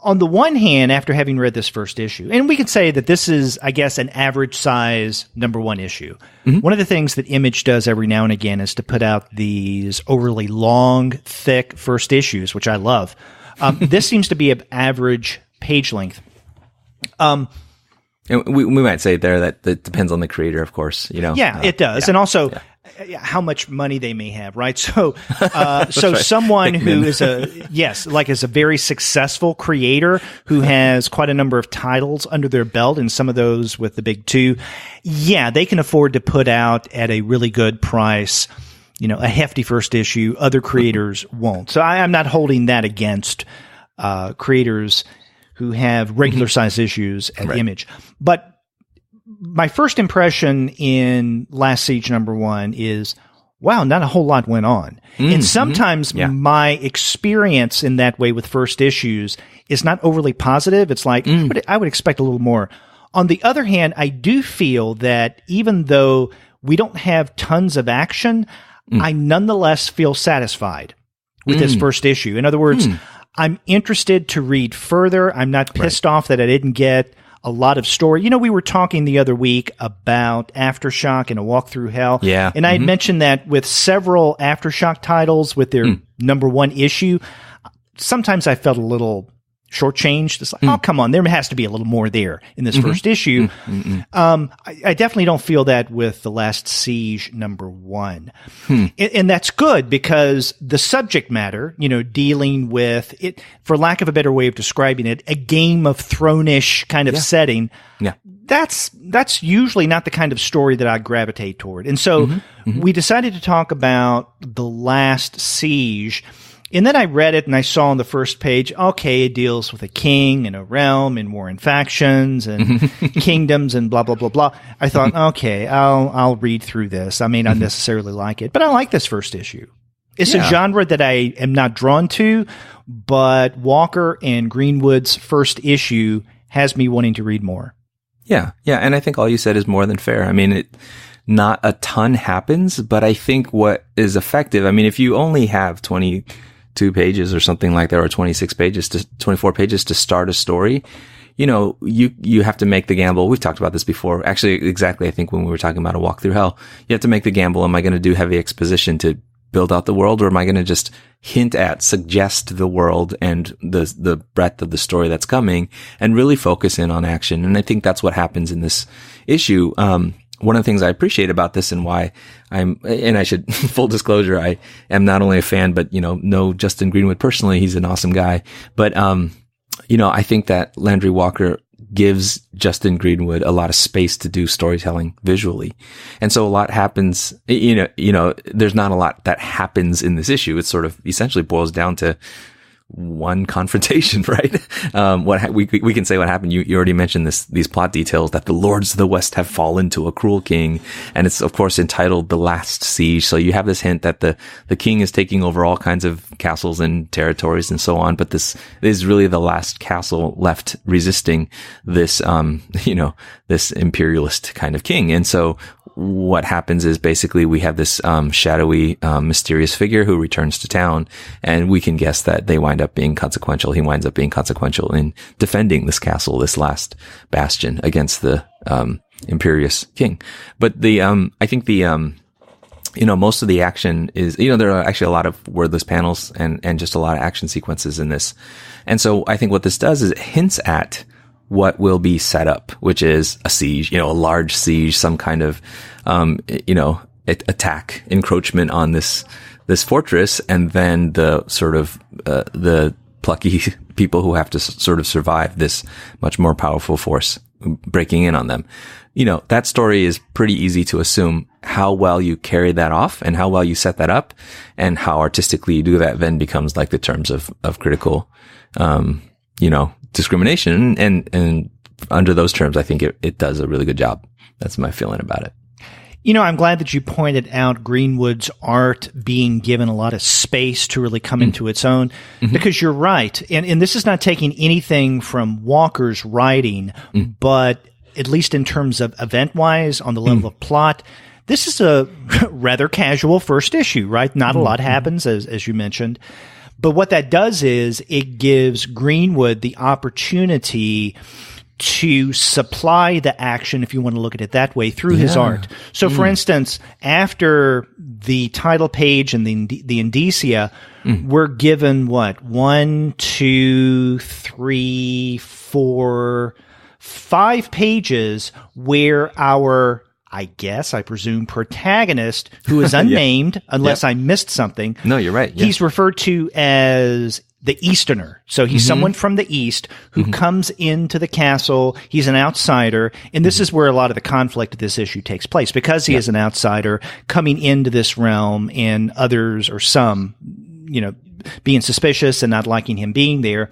On the one hand, after having read this first issue, and we could say that this is, I guess, an average size #1 issue. One of the things that Image does every now and again is to put out these overly long, thick first issues, which I love. This seems to be an average page length. And we might say there that depends on the creator, of course. Yeah, it does. And also, how much money they may have, right? So, someone who is a very successful creator who has quite a number of titles under their belt, and some of those with the big two, they can afford to put out at a really good price, a hefty first issue. Other creators won't. So I'm not holding that against creators who have regular size issues at Image. But my first impression in Last Siege #1 is, wow, not a whole lot went on. And sometimes my experience in that way with first issues is not overly positive. It's like, I would expect a little more. On the other hand, I do feel that even though we don't have tons of action, I nonetheless feel satisfied with this first issue. In other words, I'm interested to read further. I'm not pissed off that I didn't get a lot of story. We were talking the other week about Aftershock and A Walk Through Hell. Yeah. And I had mentioned that with several Aftershock titles with their #1 issue, sometimes I felt a little shortchanged. It's like, oh, come on, there has to be a little more there in this first issue. I definitely don't feel that with The Last Siege #1. And that's good because the subject matter, dealing with it, for lack of a better way of describing it, a Game of Thrones-ish kind of setting. Yeah. That's usually not the kind of story that I gravitate toward. And so we decided to talk about The Last Siege. And then I read it and I saw on the first page, okay, it deals with a king and a realm and war and factions and kingdoms and blah, blah, blah, blah. I thought, okay, I'll read through this. I may not necessarily like it, but I like this first issue. It's a genre that I am not drawn to, but Walker and Greenwood's first issue has me wanting to read more. Yeah. Yeah. And I think all you said is more than fair. I mean, not a ton happens, but I think what is effective, I mean, if you only have 22 pages or something like that, or 24 pages to start a story, you have to make the gamble. We've talked about this before. Actually, exactly. I think when we were talking about A Walk Through Hell, you have to make the gamble. Am I going to do heavy exposition to build out the world, or am I going to just suggest the world and the breadth of the story that's coming and really focus in on action? And I think that's what happens in this issue. One of the things I appreciate about this and why and I should, full disclosure, I am not only a fan, but, know Justin Greenwood personally. He's an awesome guy. But, I think that Landry Walker gives Justin Greenwood a lot of space to do storytelling visually. And so a lot happens, there's not a lot that happens in this issue. It sort of essentially boils down to one confrontation, right? We can say what happened. You already mentioned these plot details, that the lords of the West have fallen to a cruel king, and it's of course entitled The Last Siege. So you have this hint that the king is taking over all kinds of castles and territories and so on, but this is really the last castle left resisting this this imperialist kind of king. And so what happens is basically we have this shadowy, mysterious figure who returns to town, and we can guess that they wind up being consequential. He winds up being consequential in defending this castle, this last bastion against the imperious king. But I think most of the action is, there are actually a lot of wordless panels and just a lot of action sequences in this. And so I think what this does is it hints at what will be set up, which is a siege, a large siege, some kind of, attack, encroachment on this fortress. And then the sort of, the plucky people who have to sort of survive this much more powerful force breaking in on them. That story is pretty easy to assume. How well you carry that off and how well you set that up and how artistically you do that then becomes like the terms of critical, discrimination. And under those terms, I think it does a really good job. That's my feeling about it. I'm glad that you pointed out Greenwood's art being given a lot of space to really come into its own, because you're right. And this is not taking anything from Walker's writing, but at least in terms of event-wise, on the level of plot, this is a rather casual first issue, right? Not a lot happens, as you mentioned. But what that does is it gives Greenwood the opportunity to supply the action, if you want to look at it that way, through his art. So, for instance, after the title page and the indicia, we're given 1, 2, 3, 4, 5 pages where our I presume, protagonist who is unnamed, unless I missed something. No, you're right. Yeah. He's referred to as the Easterner. So he's someone from the East who comes into the castle. He's an outsider. And this is where a lot of the conflict of this issue takes place, because he is an outsider coming into this realm, and others, or some, being suspicious and not liking him being there.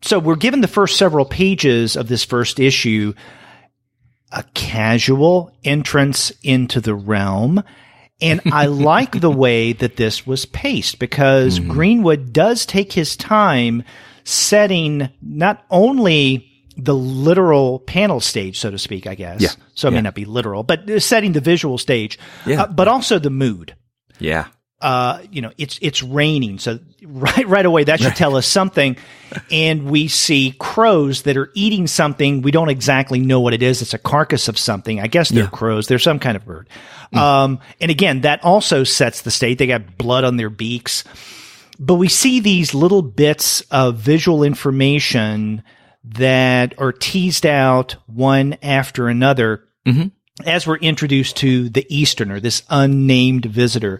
So we're given the first several pages of this first issue a casual entrance into the realm. And I like the way that this was paced, because Greenwood does take his time setting not only the literal panel stage, so to speak, I guess. Yeah. So it may not be literal, but setting the visual stage, but also the mood. Yeah. It's raining. So right away, that should tell us something. And we see crows that are eating something. We don't exactly know what it is. It's a carcass of something. I guess they're crows. They're some kind of bird. And again, that also sets the state. They got blood on their beaks. But we see these little bits of visual information that are teased out one after another. As we're introduced to the Easterner, this unnamed visitor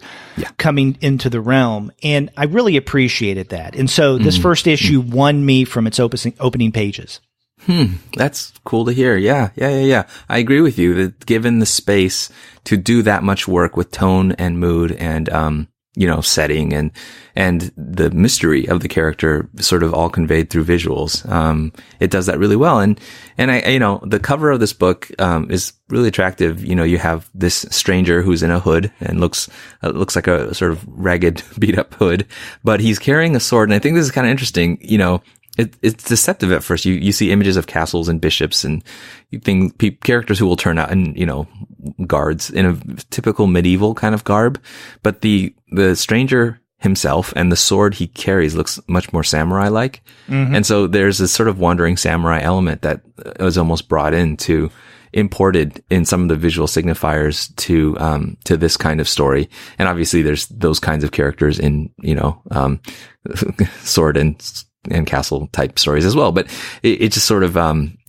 coming into the realm. And I really appreciated that. And so this first issue won me from its opening pages. That's cool to hear. Yeah. I agree with you that given the space to do that much work with tone and mood and, setting and the mystery of the character sort of all conveyed through visuals. It does that really well. And I, the cover of this book, is really attractive. You have this stranger who's in a hood and looks like a sort of ragged, beat up hood, but he's carrying a sword. And I think this is kind of interesting. It's deceptive at first. You see images of castles and bishops and characters who will turn out and, guards in a typical medieval kind of garb. But the stranger himself and the sword he carries looks much more samurai-like. And so there's this sort of wandering samurai element that was almost imported in some of the visual signifiers to this kind of story. And obviously there's those kinds of characters in, sword and castle type stories as well. But it just sort of,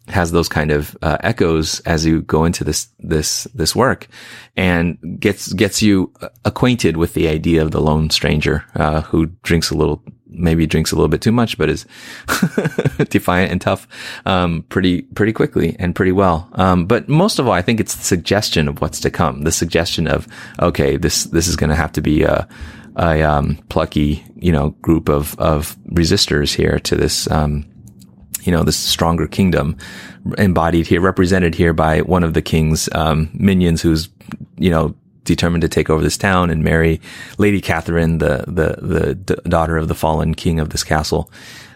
has those kind of, echoes as you go into this work, and gets you acquainted with the idea of the lone stranger, who drinks a little bit too much, but is defiant and tough, pretty quickly and pretty well. But most of all, I think it's the suggestion of what's to come, the suggestion of, okay, this is going to have to be a plucky, group of resistors here to this, this stronger kingdom represented here by one of the king's, minions who's, determined to take over this town and marry Lady Catherine, the daughter of the fallen king of this castle.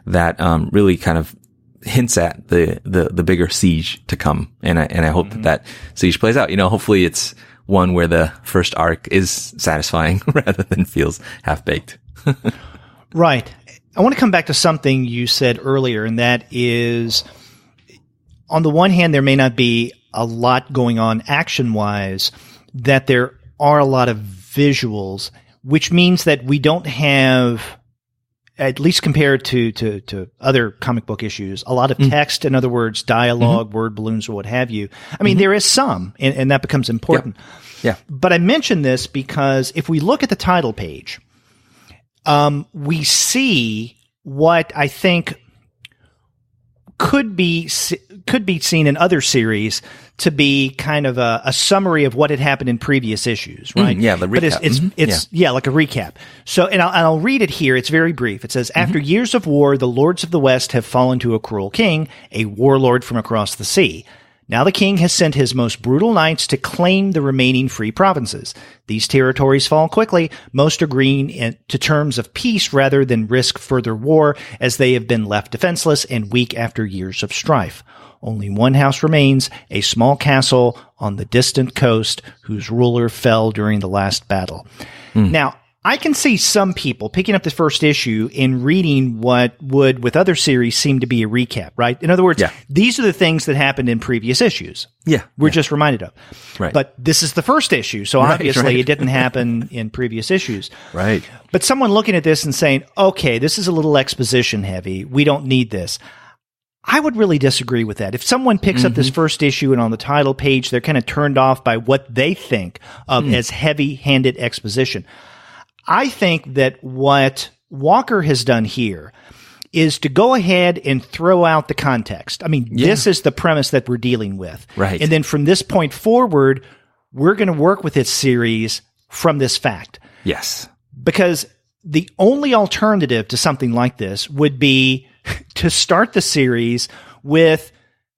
That, really kind of hints at the bigger siege to come. And I hope that siege plays out. Hopefully it's one where the first arc is satisfying rather than feels half-baked. Right. I want to come back to something you said earlier, and that is, on the one hand, there may not be a lot going on action-wise, that there are a lot of visuals, which means that we don't have, at least compared to other comic book issues, a lot of text, in other words, dialogue, word balloons, or what have you. I mean, there is some, and that becomes important. Yeah. But I mention this because if we look at the title page, we see what I think could be seen in other series to be kind of a summary of what had happened in previous issues, right? Yeah, the recap. But it's like a recap. So, and I'll read it here. It's very brief. It says, after years of war, the lords of the West have fallen to a cruel king, a warlord from across the sea. Now the king has sent his most brutal knights to claim the remaining free provinces. These territories fall quickly, most agreeing to terms of peace rather than risk further war, as they have been left defenseless and weak after years of strife. Only one house remains, a small castle on the distant coast, whose ruler fell during the last battle. Now, I can see some people picking up the first issue and reading what would, with other series, seem to be a recap, right? In other words, these are the things that happened in previous issues. We're just reminded of. Right. But this is the first issue, so obviously it didn't happen in previous issues. Right. But someone looking at this and saying, okay, this is a little exposition heavy. We don't need this. I would really disagree with that. If someone picks up this first issue and on the title page, they're kind of turned off by what they think of as heavy-handed exposition. I think that what Walker has done here is to go ahead and throw out the context. I mean, this is the premise that we're dealing with. Right. And then from this point forward, we're going to work with this series from this fact. Yes. Because the only alternative to something like this would be to start the series with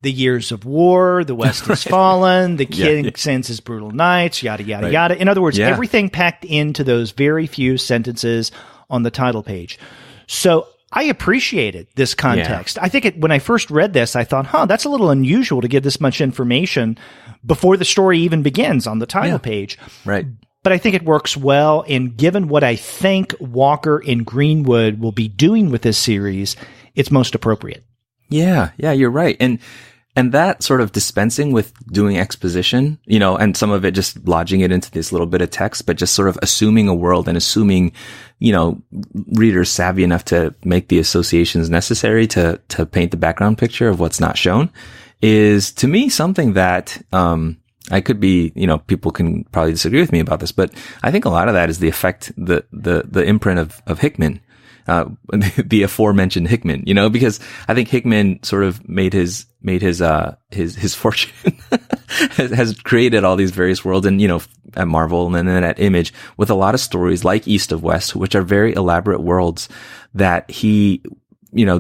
the years of war, the West has fallen, the king sends his brutal knights, yada, yada, yada. In other words, everything packed into those very few sentences on the title page. So I appreciated this context. I think when I first read this, I thought, that's a little unusual to give this much information before the story even begins on the title page. Right. But I think it works well, and given what I think Walker and Greenwood will be doing with this series, it's most appropriate. Yeah, you're right. And that sort of dispensing with doing exposition, and some of it just lodging it into this little bit of text, but just sort of assuming a world and assuming, readers savvy enough to make the associations necessary to paint the background picture of what's not shown is, to me, something that, I could be, people can probably disagree with me about this, but I think a lot of that is the effect, the imprint of Hickman, the aforementioned Hickman, because I think Hickman sort of made his fortune, has created all these various worlds and, at Marvel and then at Image with a lot of stories like East of West, which are very elaborate worlds that he,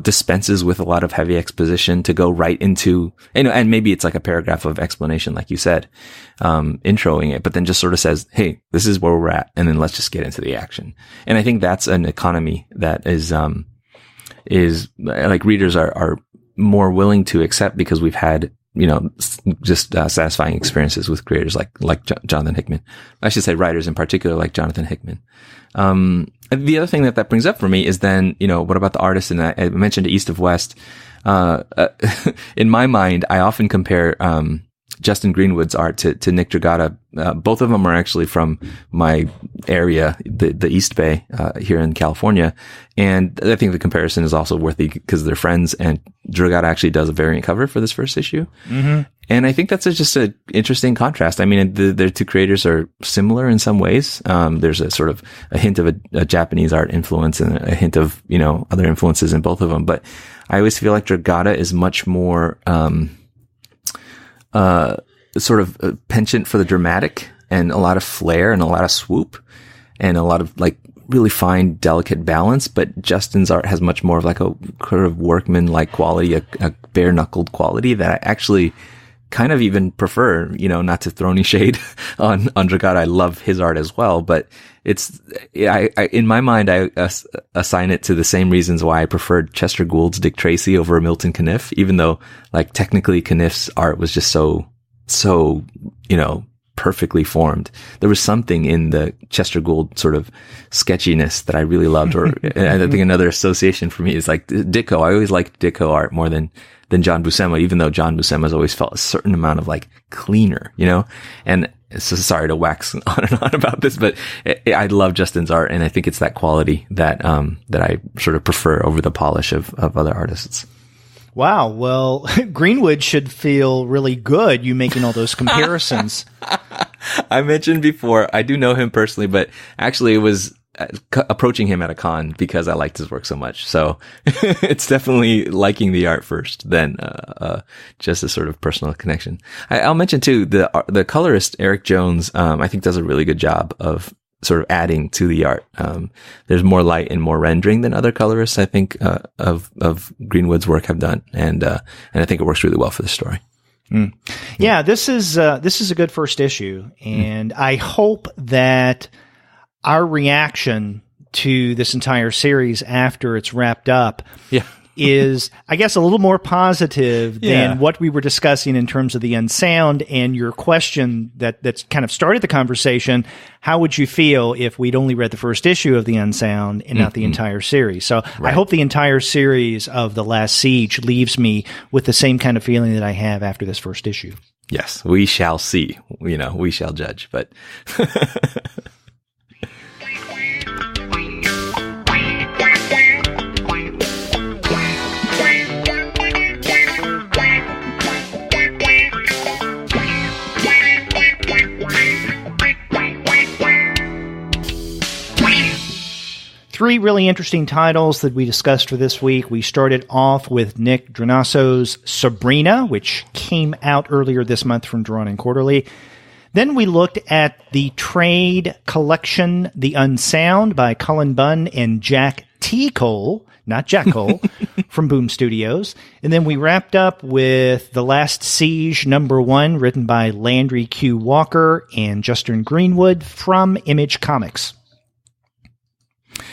dispenses with a lot of heavy exposition to go right into, and maybe it's like a paragraph of explanation, like you said, introing it, but then just sort of says, hey, this is where we're at. And then let's just get into the action. And I think that's an economy that is like readers are more willing to accept because we've had, just satisfying experiences with creators like Jonathan Hickman. I should say writers in particular, like Jonathan Hickman. The other thing that brings up for me is then, what about the artist? And I mentioned East of West. In my mind, I often compare, Justin Greenwood's art to Nick Dragata. Both of them are actually from my area, the East Bay, here in California. And I think the comparison is also worthy because they're friends, and Dragata actually does a variant cover for this first issue. Mm-hmm. And I think that's just an interesting contrast. I mean, the two creators are similar in some ways. There's a sort of a hint of a Japanese art influence and a hint of, other influences in both of them. But I always feel like Dragata is much more, sort of a penchant for the dramatic and a lot of flair and a lot of swoop and a lot of like really fine, delicate balance. But Justin's art has much more of like a sort of workman-like quality, a bare-knuckled quality that I actually kind of even prefer, not to throw any shade on Dragata. I love his art as well, but it's, in my mind, I assign it to the same reasons why I preferred Chester Gould's Dick Tracy over Milton Caniff, even though like technically Caniff's art was just so, perfectly formed. There was something in the Chester Gould sort of sketchiness that I really loved, or I think another association for me is like Ditko. I always liked Ditko art more than John Buscema, even though John Buscema's always felt a certain amount of like cleaner, and so sorry to wax on and on about this, but I love Justin's art. And I think it's that quality that I sort of prefer over the polish of other artists. Wow. Well, Greenwood should feel really good, you making all those comparisons. I mentioned before, I do know him personally, but actually it was approaching him at a con because I liked his work so much. So it's definitely liking the art first, then just a sort of personal connection. I'll mention too, the colorist, Eric Jones, I think does a really good job of sort of adding to the art. There's more light and more rendering than other colorists, I think, of Greenwood's work have done. And I think it works really well for the story. Mm. Yeah, this is a good first issue. And I hope that our reaction to this entire series after it's wrapped up is, I guess, a little more positive than what we were discussing in terms of the Unsound and your question that's kind of started the conversation. How would you feel if we'd only read the first issue of the Unsound and not the entire series? So I hope the entire series of The Last Siege leaves me with the same kind of feeling that I have after this first issue. Yes, we shall see. We shall judge, but three really interesting titles that we discussed for this week. We started off with Nick Drnaso's Sabrina, which came out earlier this month from Drawn and Quarterly. Then we looked at the trade collection, The Unsound by Cullen, Bunn, and Jack T. Cole, not Jack Cole, from Boom Studios. And then we wrapped up with The Last Siege #1, written by Landry Q. Walker and Justin Greenwood from Image Comics.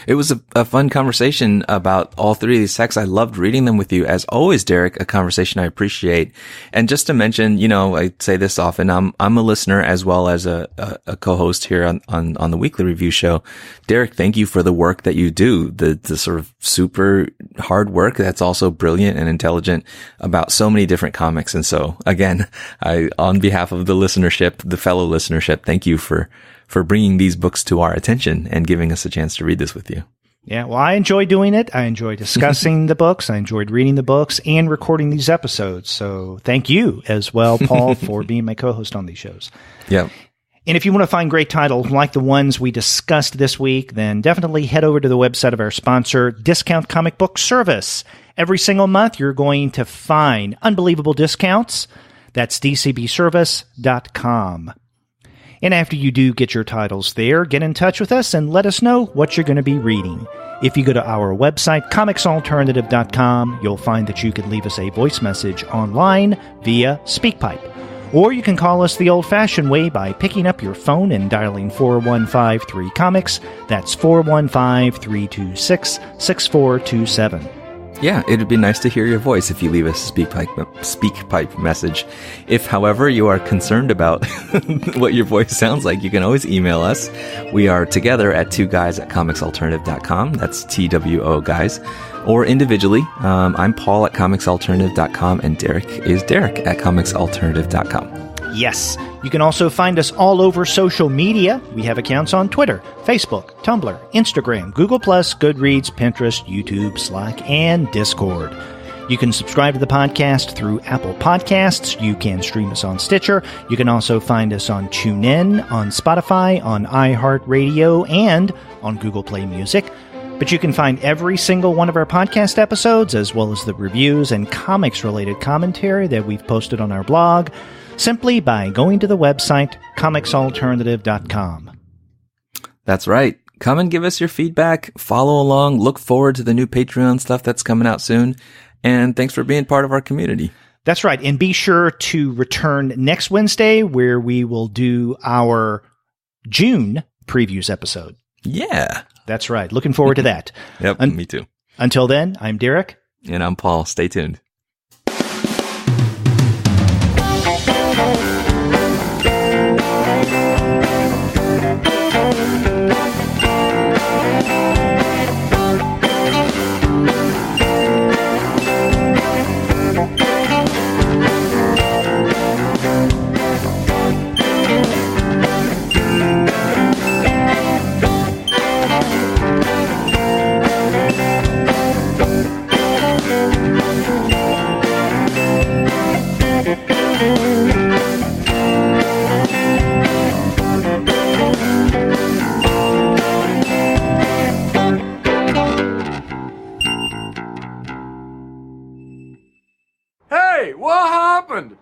It was a fun conversation about all three of these texts. I loved reading them with you. As always, Derek, a conversation I appreciate. And just to mention, I say this often, I'm a listener as well as a co-host here on the weekly review show. Derek, thank you for the work that you do. The sort of super hard work that's also brilliant and intelligent about so many different comics. And so again, on behalf of the listenership, the fellow listenership, thank you for bringing these books to our attention and giving us a chance to read this with you. Yeah, well, I enjoy doing it. I enjoy discussing the books. I enjoyed reading the books and recording these episodes. So thank you as well, Paul, for being my co-host on these shows. Yeah. And if you want to find great titles like the ones we discussed this week, then definitely head over to the website of our sponsor, Discount Comic Book Service. Every single month, you're going to find unbelievable discounts. That's dcbservice.com. And after you do get your titles there, get in touch with us and let us know what you're going to be reading. If you go to our website, comicsalternative.com, you'll find that you can leave us a voice message online via SpeakPipe. Or you can call us the old-fashioned way by picking up your phone and dialing 4153-COMICS. That's 415-326-6427. Yeah, it'd be nice to hear your voice if you leave us a SpeakPipe message. If, however, you are concerned about what your voice sounds like, you can always email us. We are together at 2guys@comicsalternative.com. That's TWO guys. Or individually, I'm Paul at comicsalternative.com and Derek is Derek at comicsalternative.com. Yes. You can also find us all over social media. We have accounts on Twitter, Facebook, Tumblr, Instagram, Google+, Goodreads, Pinterest, YouTube, Slack, and Discord. You can subscribe to the podcast through Apple Podcasts. You can stream us on Stitcher. You can also find us on TuneIn, on Spotify, on iHeartRadio, and on Google Play Music. But you can find every single one of our podcast episodes, as well as the reviews and comics-related commentary that we've posted on our blog, simply by going to the website, comicsalternative.com. That's right. Come and give us your feedback, follow along, look forward to the new Patreon stuff that's coming out soon, and thanks for being part of our community. That's right. And be sure to return next Wednesday, where we will do our June previews episode. Yeah. That's right. Looking forward to that. Yep, me too. Until then, I'm Derek. And I'm Paul. Stay tuned. Hey, what happened?